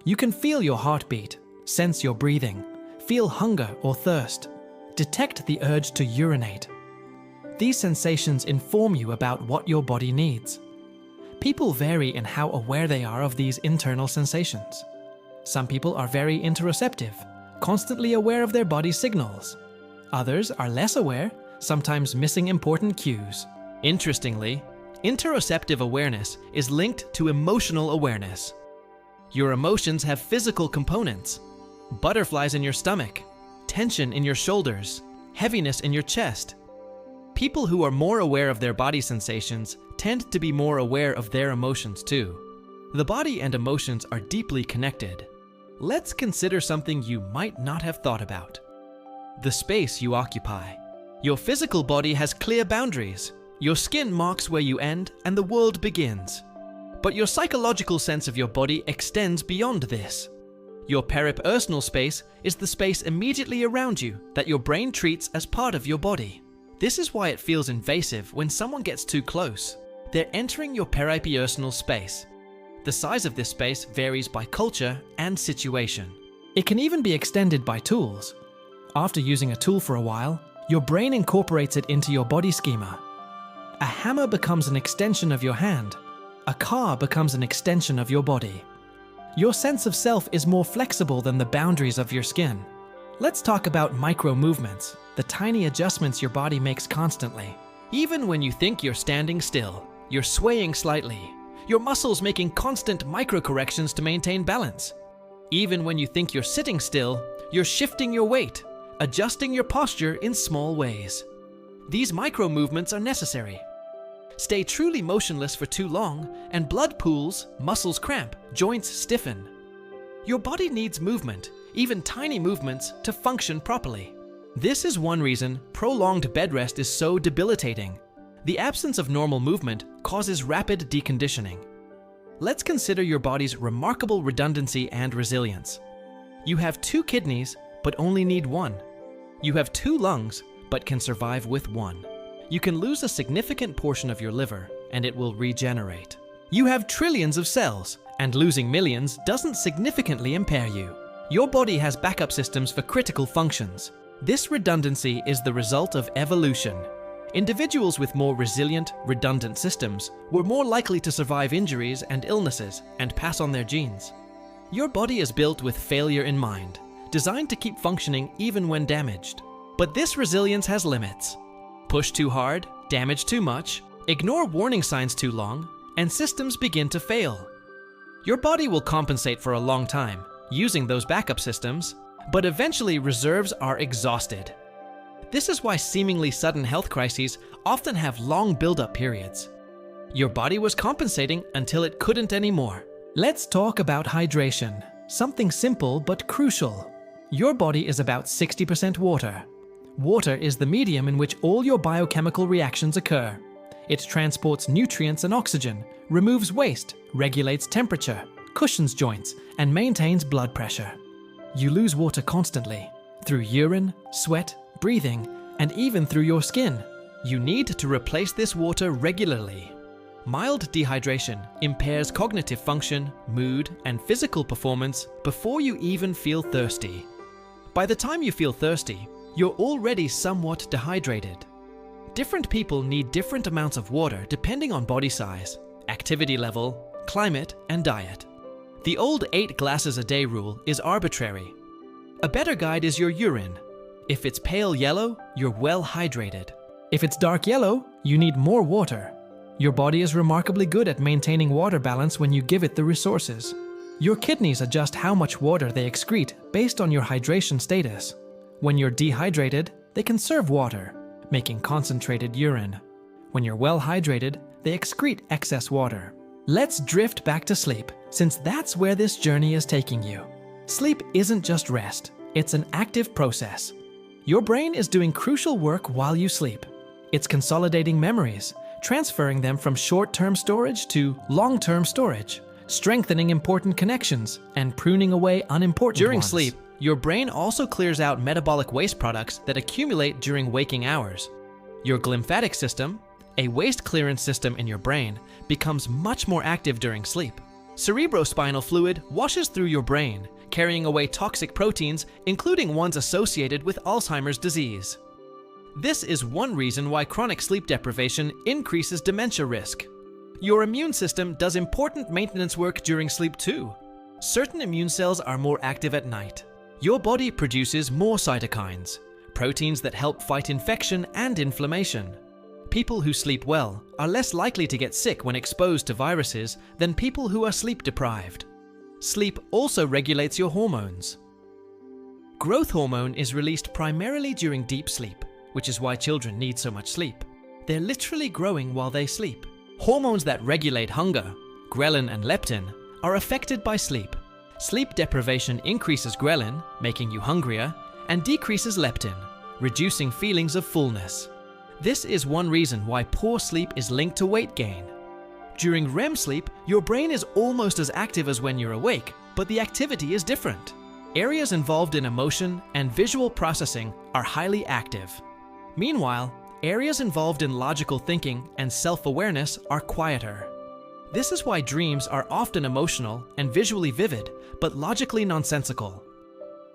Speaker 2: You can feel your heartbeat, sense your breathing, feel hunger or thirst, detect the urge to urinate. These sensations inform you about what your body needs. People vary in how aware they are of these internal sensations. Some people are very interoceptive, constantly aware of their body's signals. Others are less aware, sometimes missing important cues. Interestingly, interoceptive awareness is linked to emotional awareness. Your emotions have physical components.
Speaker 1: butterflies in your stomach, tension in your shoulders, heaviness in your chest. People who are more aware of their body sensations tend to be more aware of their emotions too. The body and emotions are deeply connected. Let's consider something you might not have thought about. The space you occupy. Your physical body has clear boundaries. Your skin marks where you end and the world begins. But your psychological sense of your body extends beyond this. Your peripersonal space is the space immediately around you that your brain treats as part of your body. This is why it feels invasive when someone gets too close. They're entering your peripersonal space. The size of this space varies by culture and situation.
Speaker 2: It can even be extended by tools. After using a tool for a while, your brain incorporates it into your body schema. A hammer becomes an extension of your hand. A car becomes an extension of your body. Your sense of self is more flexible than the boundaries of your skin. Let's talk about micro movements, the tiny adjustments your body makes constantly.
Speaker 1: Even when you think you're standing still, you're swaying slightly. Your muscles making constant micro corrections to maintain balance. Even when you think you're sitting still, you're shifting your weight, adjusting your posture in small ways. These micro movements are necessary. Stay truly motionless for too long, and blood pools, muscles cramp, joints stiffen. Your body needs movement, even tiny movements, to function properly. This is one reason prolonged bed rest is so debilitating. The absence of normal movement causes rapid deconditioning. Let's consider your body's remarkable redundancy and resilience. You have 2 kidneys, but only need 1. You have 2 lungs, but can survive with 1. You can lose a significant portion of your liver, and it will regenerate. You have trillions of cells, and losing millions doesn't significantly impair you. Your body has backup systems for critical functions. This redundancy is the result of evolution. Individuals with more resilient, redundant systems were more likely to survive injuries and illnesses and pass on their genes. Your body is built with failure in mind, designed to keep functioning even when damaged. But this resilience has limits. Push too hard, damage too much, ignore warning signs too long, and systems begin to fail. Your body will compensate for a long time, using those backup systems, but eventually reserves are exhausted. This is why seemingly sudden health crises often have long build-up periods. Your body was compensating until it couldn't anymore.
Speaker 2: Let's talk about hydration, something simple but crucial. Your body is about 60% water. Water is the medium in which all your biochemical reactions occur. It transports nutrients and oxygen, removes waste, regulates temperature, cushions joints, and maintains blood pressure. You lose water constantly, through urine, sweat, breathing, and even through your skin.
Speaker 1: You need to replace this water regularly. Mild dehydration impairs cognitive function, mood, and physical performance before you even feel thirsty. By the time you feel thirsty, you're already somewhat dehydrated. Different people need different amounts of water depending on body size, activity level, climate, and diet. The old 8 glasses a day rule is arbitrary. A better guide is your urine. If it's pale yellow, you're well hydrated.
Speaker 2: If it's dark yellow, you need more water. Your body is remarkably good at maintaining water balance when you give it the resources. Your kidneys adjust how much water they excrete based on your hydration status. When you're dehydrated, they conserve water, making concentrated urine. When you're well hydrated, they excrete excess water. Let's drift back to sleep, since that's where this journey is taking you. Sleep isn't just rest, it's an active process. Your brain is doing crucial work while you sleep. It's consolidating memories, transferring them from short-term storage to long-term storage, strengthening important connections, and pruning away unimportant
Speaker 1: During
Speaker 2: ones.
Speaker 1: sleep, your brain also clears out metabolic waste products that accumulate during waking hours. Your lymphatic system, a waste clearance system in your brain, becomes much more active during sleep. Cerebrospinal fluid washes through your brain, carrying away toxic proteins, including ones associated with Alzheimer's disease. This is one reason why chronic sleep deprivation increases dementia risk. Your immune system does important maintenance work during sleep too. Certain immune cells are more active at night. Your body produces more cytokines, proteins that help fight infection and inflammation. People who sleep well are less likely to get sick when exposed to viruses than people who are sleep deprived. Sleep also regulates your hormones. Growth hormone is released primarily during deep sleep, which is why children need so much sleep. They're literally growing while they sleep. Hormones that regulate hunger, ghrelin and leptin, are affected by sleep. Sleep deprivation increases ghrelin, making you hungrier, and decreases leptin, reducing feelings of fullness. This is one reason why poor sleep is linked to weight gain. During REM sleep, your brain is almost as active as when you're awake, but the activity is different. Areas involved in emotion and visual processing are highly active. Meanwhile, areas involved in logical thinking and self-awareness are quieter. This is why dreams are often emotional and visually vivid, but logically nonsensical.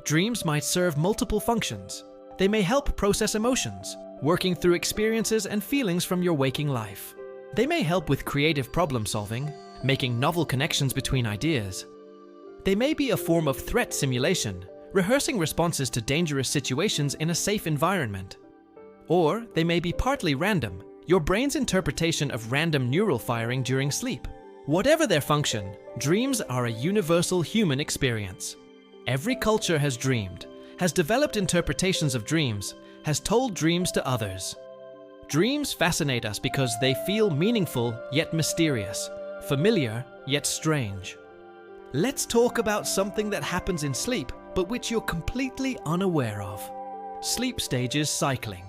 Speaker 1: Dreams might serve multiple functions. They may help process emotions, working through experiences and feelings from your waking life. They may help with creative problem solving, making novel connections between ideas. They may be a form of threat simulation, rehearsing responses to dangerous situations in a safe environment. Or they may be partly random, your brain's interpretation of random neural firing during sleep. Whatever their function, dreams are a universal human experience. Every culture has dreamed, has developed interpretations of dreams, has told dreams to others. Dreams fascinate us because they feel meaningful yet mysterious, familiar yet strange. Let's talk about something that happens in sleep, but which you're completely unaware of. Sleep stages cycling.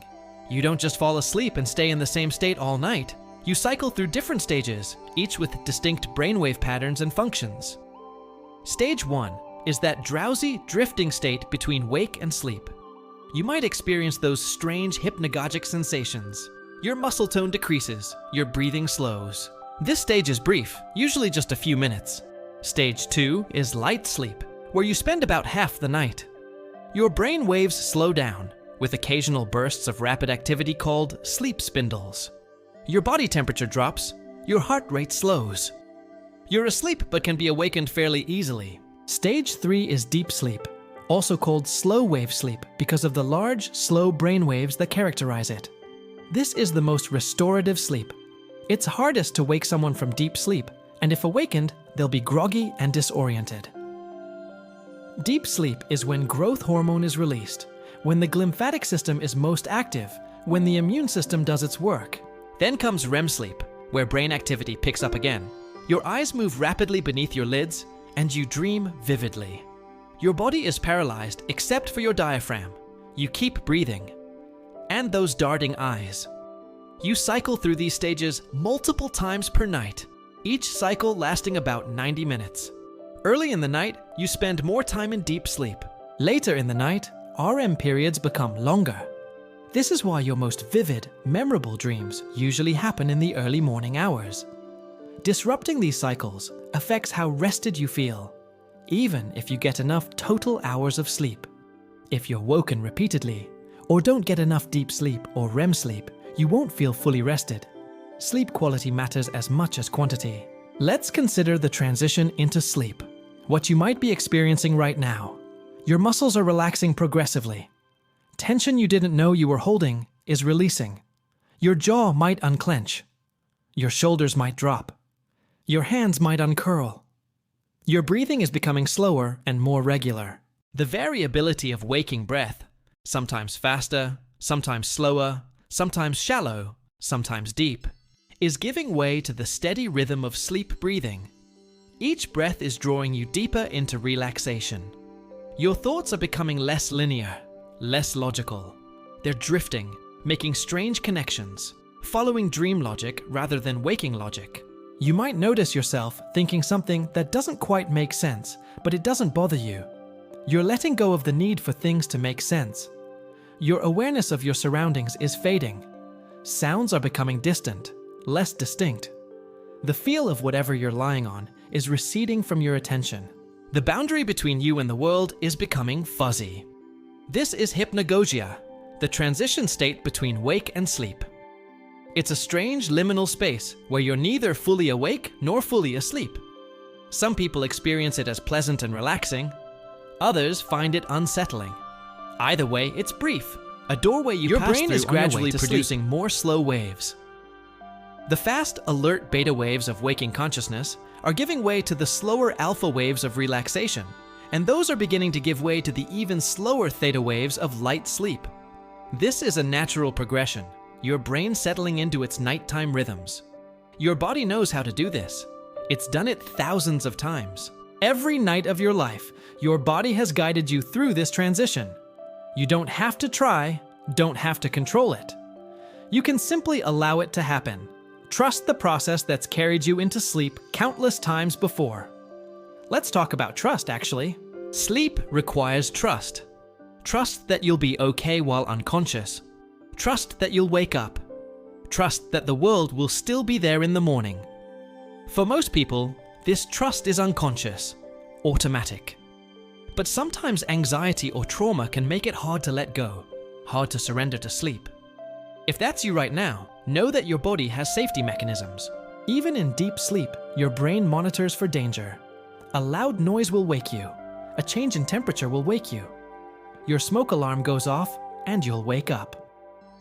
Speaker 1: You don't just fall asleep and stay in the same state all night. You cycle through different stages, each with distinct brainwave patterns and functions. Stage 1 is that drowsy, drifting state between wake and sleep. You might experience those strange hypnagogic sensations. Your muscle tone decreases, your breathing slows. This stage is brief, usually just a few minutes. Stage 2 is light sleep, where you spend about half the night. Your brain waves slow down, with occasional bursts of rapid activity called sleep spindles. Your body temperature drops, your heart rate slows. You're asleep but can be awakened fairly easily. Stage 3 is deep sleep, also called slow wave sleep because of the large, slow brain waves that characterize it. This is the most restorative sleep. It's hardest to wake someone from deep sleep, and if awakened, they'll be groggy and disoriented. Deep sleep is when growth hormone is released, when the lymphatic system is most active, when the immune system does its work. Then comes REM sleep, where brain activity picks up again. Your eyes move rapidly beneath your lids, and you dream vividly. Your body is paralyzed except for your diaphragm. You keep breathing. And those darting eyes. You cycle through these stages multiple times per night, each cycle lasting about 90 minutes. Early in the night, you spend more time in deep sleep. Later in the night, REM periods become longer. This is why your most vivid, memorable dreams usually happen in the early morning hours. Disrupting these cycles affects how rested you feel, even if you get enough total hours of sleep. If you're woken repeatedly, or don't get enough deep sleep or REM sleep, you won't feel fully rested. Sleep quality matters as much as quantity. Let's consider the transition into sleep. What you might be experiencing right now. Your muscles are relaxing progressively. Tension you didn't know you were holding is releasing. Your jaw might unclench. Your shoulders might drop. Your hands might uncurl. Your breathing is becoming slower and more regular. The variability of waking breath, sometimes faster, sometimes slower, sometimes shallow, sometimes deep, is giving way to the steady rhythm of sleep breathing. Each breath is drawing you deeper into relaxation. Your thoughts are becoming less linear, less logical. They're drifting, making strange connections, following dream logic rather than waking logic. You might notice yourself thinking something that doesn't quite make sense, but it doesn't bother you. You're letting go of the need for things to make sense. Your awareness of your surroundings is fading. Sounds are becoming distant, less distinct. The feel of whatever you're lying on is receding from your attention. The boundary between you and the world is becoming fuzzy. This is hypnagogia, the transition state between wake and sleep. It's a strange liminal space where you're neither fully awake nor fully asleep. Some people experience it as pleasant and relaxing. Others find it unsettling. Either way, it's brief. A doorway your brain is gradually producing more slow waves. The fast, alert beta waves of waking consciousness are giving way to the slower alpha waves of relaxation, and those are beginning to give way to the even slower theta waves of light sleep. This is a natural progression, your brain settling into its nighttime rhythms. Your body knows how to do this. It's done it thousands of times. Every night of your life, your body has guided you through this transition. You don't have to try, don't have to control it. You can simply allow it to happen. Trust the process that's carried you into sleep countless times before. Let's talk about trust, actually. Sleep requires trust. Trust that you'll be okay while unconscious. Trust that you'll wake up. Trust that the world will still be there in the morning. For most people, this trust is unconscious, automatic. But sometimes anxiety or trauma can make it hard to let go, hard to surrender to sleep. If that's you right now, know that your body has safety mechanisms. Even in deep sleep, your brain monitors for danger. A loud noise will wake you. A change in temperature will wake you. Your smoke alarm goes off, and you'll wake up.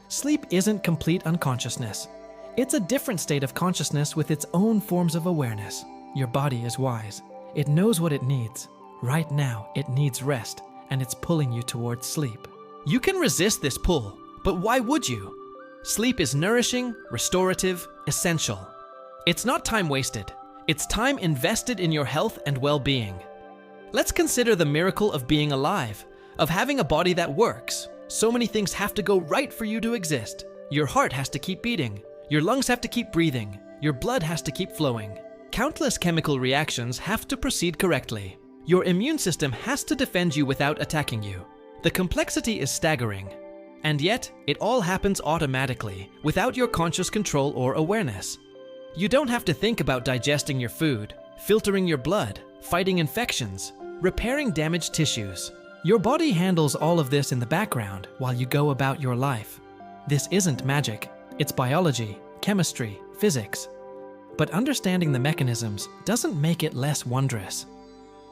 Speaker 1: Sleep isn't complete unconsciousness. It's a different state of consciousness with its own forms of awareness. Your body is wise. It knows what it needs. Right now, it needs rest, and it's pulling you towards sleep. You can resist this pull, but why would you? Sleep is nourishing, restorative, essential. It's not time wasted. It's time invested in your health and well-being. Let's consider the miracle of being alive, of having a body that works. So many things have to go right for you to exist. Your heart has to keep beating. Your lungs have to keep breathing. Your blood has to keep flowing. Countless chemical reactions have to proceed correctly. Your immune system has to defend you without attacking you. The complexity is staggering. And yet, it all happens automatically, without your conscious control or awareness. You don't have to think about digesting your food, filtering your blood, fighting infections, repairing damaged tissues. Your body handles all of this in the background while you go about your life. This isn't magic. It's biology, chemistry, physics. But understanding the mechanisms doesn't make it less wondrous.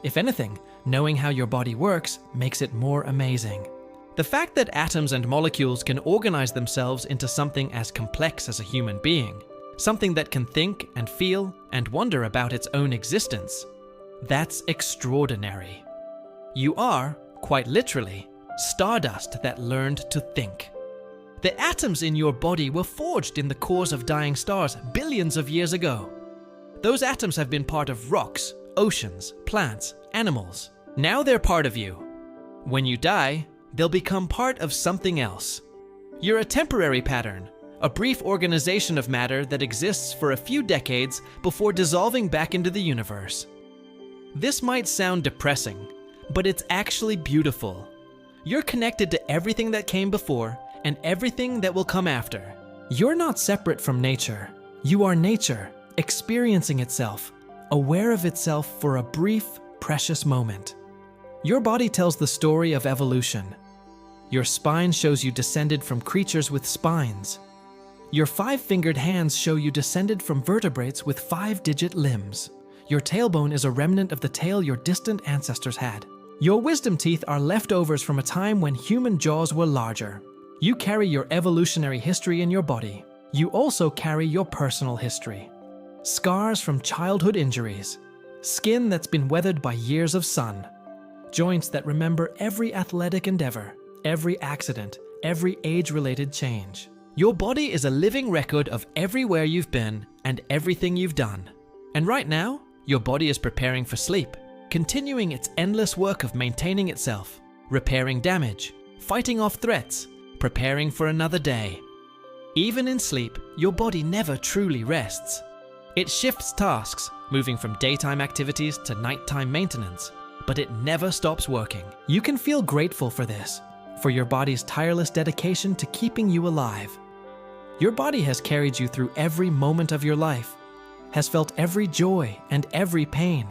Speaker 1: If anything, knowing how your body works makes it more amazing. The fact that atoms and molecules can organize themselves into something as complex as a human being, something that can think and feel and wonder about its own existence, that's extraordinary. You are, quite literally, stardust that learned to think. The atoms in your body were forged in the cores of dying stars billions of years ago. Those atoms have been part of rocks, oceans, plants, animals. Now they're part of you. When you die, they'll become part of something else. You're a temporary pattern, a brief organization of matter that exists for a few decades before dissolving back into the universe. This might sound depressing, but it's actually beautiful. You're connected to everything that came before and everything that will come after. You're not separate from nature. You are nature, experiencing itself, aware of itself for a brief, precious moment. Your body tells the story of evolution. Your spine shows you descended from creatures with spines. Your 5-fingered hands show you descended from vertebrates with 5-digit limbs. Your tailbone is a remnant of the tail your distant ancestors had. Your wisdom teeth are leftovers from a time when human jaws were larger. You carry your evolutionary history in your body. You also carry your personal history. Scars from childhood injuries. Skin that's been weathered by years of sun. Joints that remember every athletic endeavor, every accident, every age-related change. Your body is a living record of everywhere you've been and everything you've done. And right now, your body is preparing for sleep, continuing its endless work of maintaining itself, repairing damage, fighting off threats, preparing for another day. Even in sleep, your body never truly rests. It shifts tasks, moving from daytime activities to nighttime maintenance, but it never stops working. You can feel grateful for this, for your body's tireless dedication to keeping you alive. Your body has carried you through every moment of your life, has felt every joy and every pain,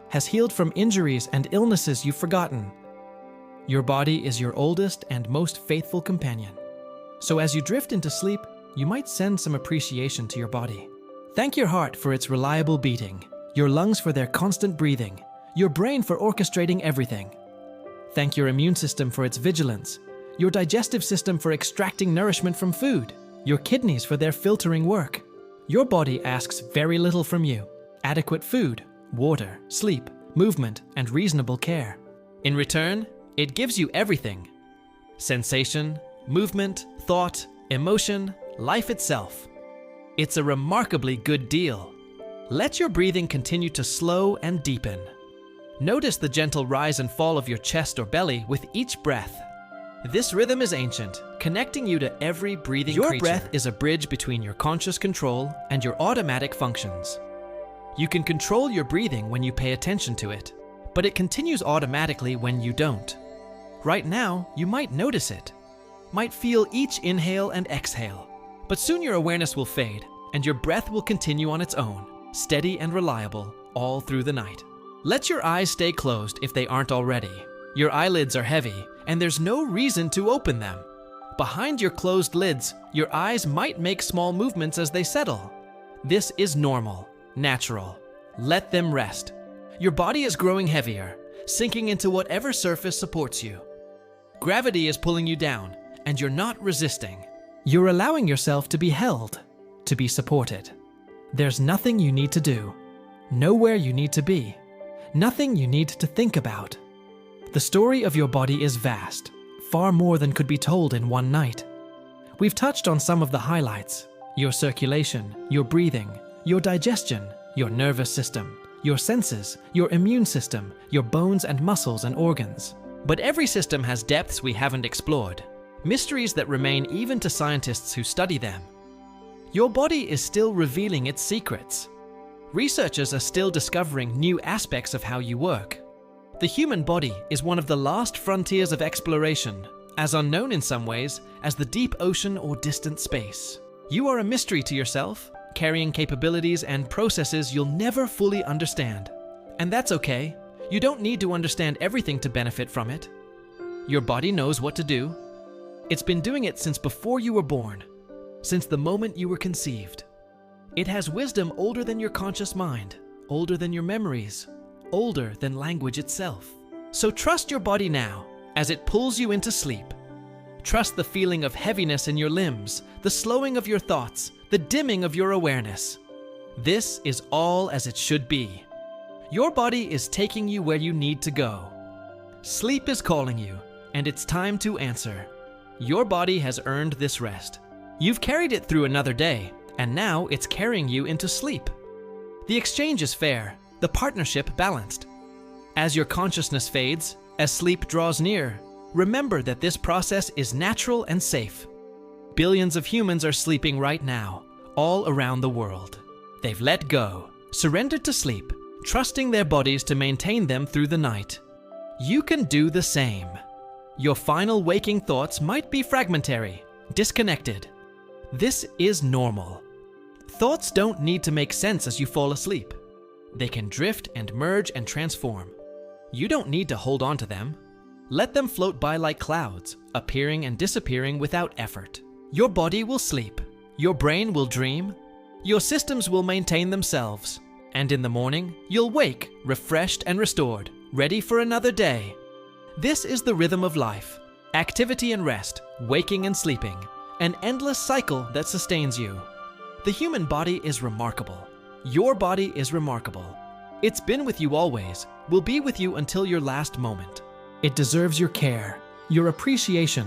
Speaker 1: has healed from injuries and illnesses you've forgotten. Your body is your oldest and most faithful companion. So as you drift into sleep, you might send some appreciation to your body. Thank your heart for its reliable beating, your lungs for their constant breathing, your brain for orchestrating everything. Thank your immune system for its vigilance, your digestive system for extracting nourishment from food, your kidneys for their filtering work. Your body asks very little from you: adequate food, water, sleep,
Speaker 2: movement, and reasonable care.
Speaker 1: In return, it gives you everything: sensation, movement, thought, emotion, life itself. It's a remarkably good deal. Let your breathing continue to slow and deepen. Notice the gentle rise and fall of your chest or belly with each breath. This rhythm is ancient, connecting you to every breathing creature. Your breath is a bridge between your conscious control and your automatic functions. You can control your breathing when you pay attention to it, but it continues automatically when you don't. Right now, you might notice it, might feel each inhale and exhale, but soon your awareness will fade and your breath will continue on its own, steady and reliable, all through the night. Let your eyes stay closed if they aren't already. Your eyelids are heavy, and there's no reason to open them. Behind your closed lids, your eyes might make small movements as they settle. This is normal, natural. Let them rest. Your body is growing heavier, sinking into whatever surface supports you. Gravity is pulling you down, and you're not resisting.
Speaker 2: You're allowing yourself to be held, to be supported. There's nothing you need to do, nowhere you need to be, nothing you need to think about. The story of your body is vast, far more than could be told in one night. We've touched on some of the highlights: your circulation, your breathing, your digestion, your nervous system, your senses, your immune system, your bones and muscles and organs.
Speaker 1: But every system has depths we haven't explored, mysteries that remain even to scientists who study them. Your body is still revealing its secrets. Researchers are still discovering new aspects of how you work. The human body is one of the last frontiers of exploration, as unknown in some ways as the deep ocean or distant space. You are a mystery to yourself, carrying capabilities and processes you'll never fully understand. And that's okay. You don't need to understand everything to benefit from it. Your body knows what to do. It's been doing it since before you were born, since the moment you were conceived. It has wisdom older than your conscious mind, older than your memories, older than language itself. So trust your body now as it pulls you into sleep. Trust the feeling of heaviness in your limbs, the slowing of your thoughts, the dimming of your awareness. This is all as it should be. Your body is taking you where you need to go. Sleep is calling you, and it's time to answer. Your body has earned this rest. You've carried it through another day, and now it's carrying you into sleep. The exchange is fair, the partnership balanced. As your consciousness fades, as sleep draws near, remember that this process is natural and safe. Billions of humans are sleeping right now, all around the world. They've let go, surrendered to sleep, trusting their bodies to maintain them through the night. You can do the same. Your final waking thoughts might be fragmentary, disconnected. This is normal. Thoughts don't need to make sense as you fall asleep. They can drift and merge and transform. You don't need to hold on to them. Let them float by like clouds, appearing and disappearing without effort. Your body will sleep. Your brain will dream. Your systems will maintain themselves. And in the morning, you'll wake, refreshed and restored, ready for another day. This is the rhythm of life. Activity and rest, waking and sleeping. An endless cycle that sustains you. The human body is remarkable. Your body is remarkable. It's been with you always, will be with you until your last moment.
Speaker 2: It deserves your care, your appreciation,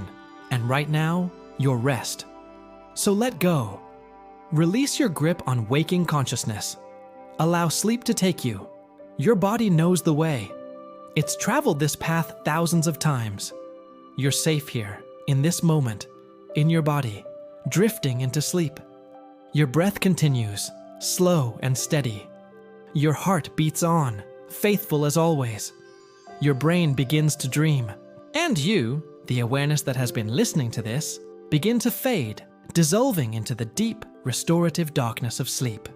Speaker 2: and right now, your rest. So let go. Release your grip on waking consciousness. Allow sleep to take you. Your body knows the way. It's traveled this path thousands of times. You're safe here, in this moment, in your body, drifting into sleep. Your breath continues, slow and steady. Your heart beats on, faithful as always. Your brain begins to dream. And you, the awareness that has been listening to this, begin to fade, dissolving into the deep, restorative darkness of sleep.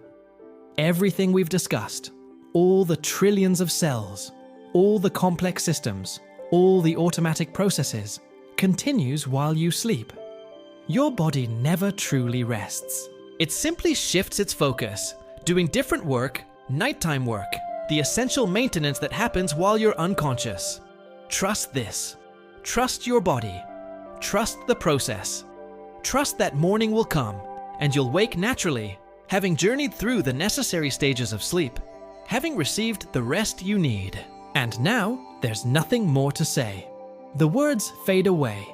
Speaker 2: Everything we've discussed, all the trillions of cells, all the complex systems, all the automatic processes, continues while you sleep. Your body never truly rests.
Speaker 1: It simply shifts its focus, doing different work, nighttime work, the essential maintenance that happens while you're unconscious. Trust this. Trust your body. Trust the process. Trust that morning will come, and you'll wake naturally, having journeyed through the necessary stages of sleep, having received the rest you need.
Speaker 2: And now, there's nothing more to say. The words fade away.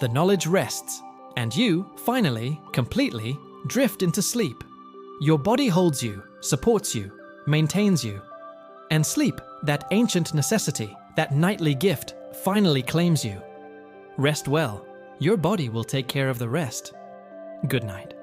Speaker 2: The knowledge rests, and you, finally, completely, drift into sleep. Your body holds you, supports you, maintains you. And sleep, that ancient necessity, that nightly gift, finally claims you. Rest well. Your body will take care of the rest. Good night.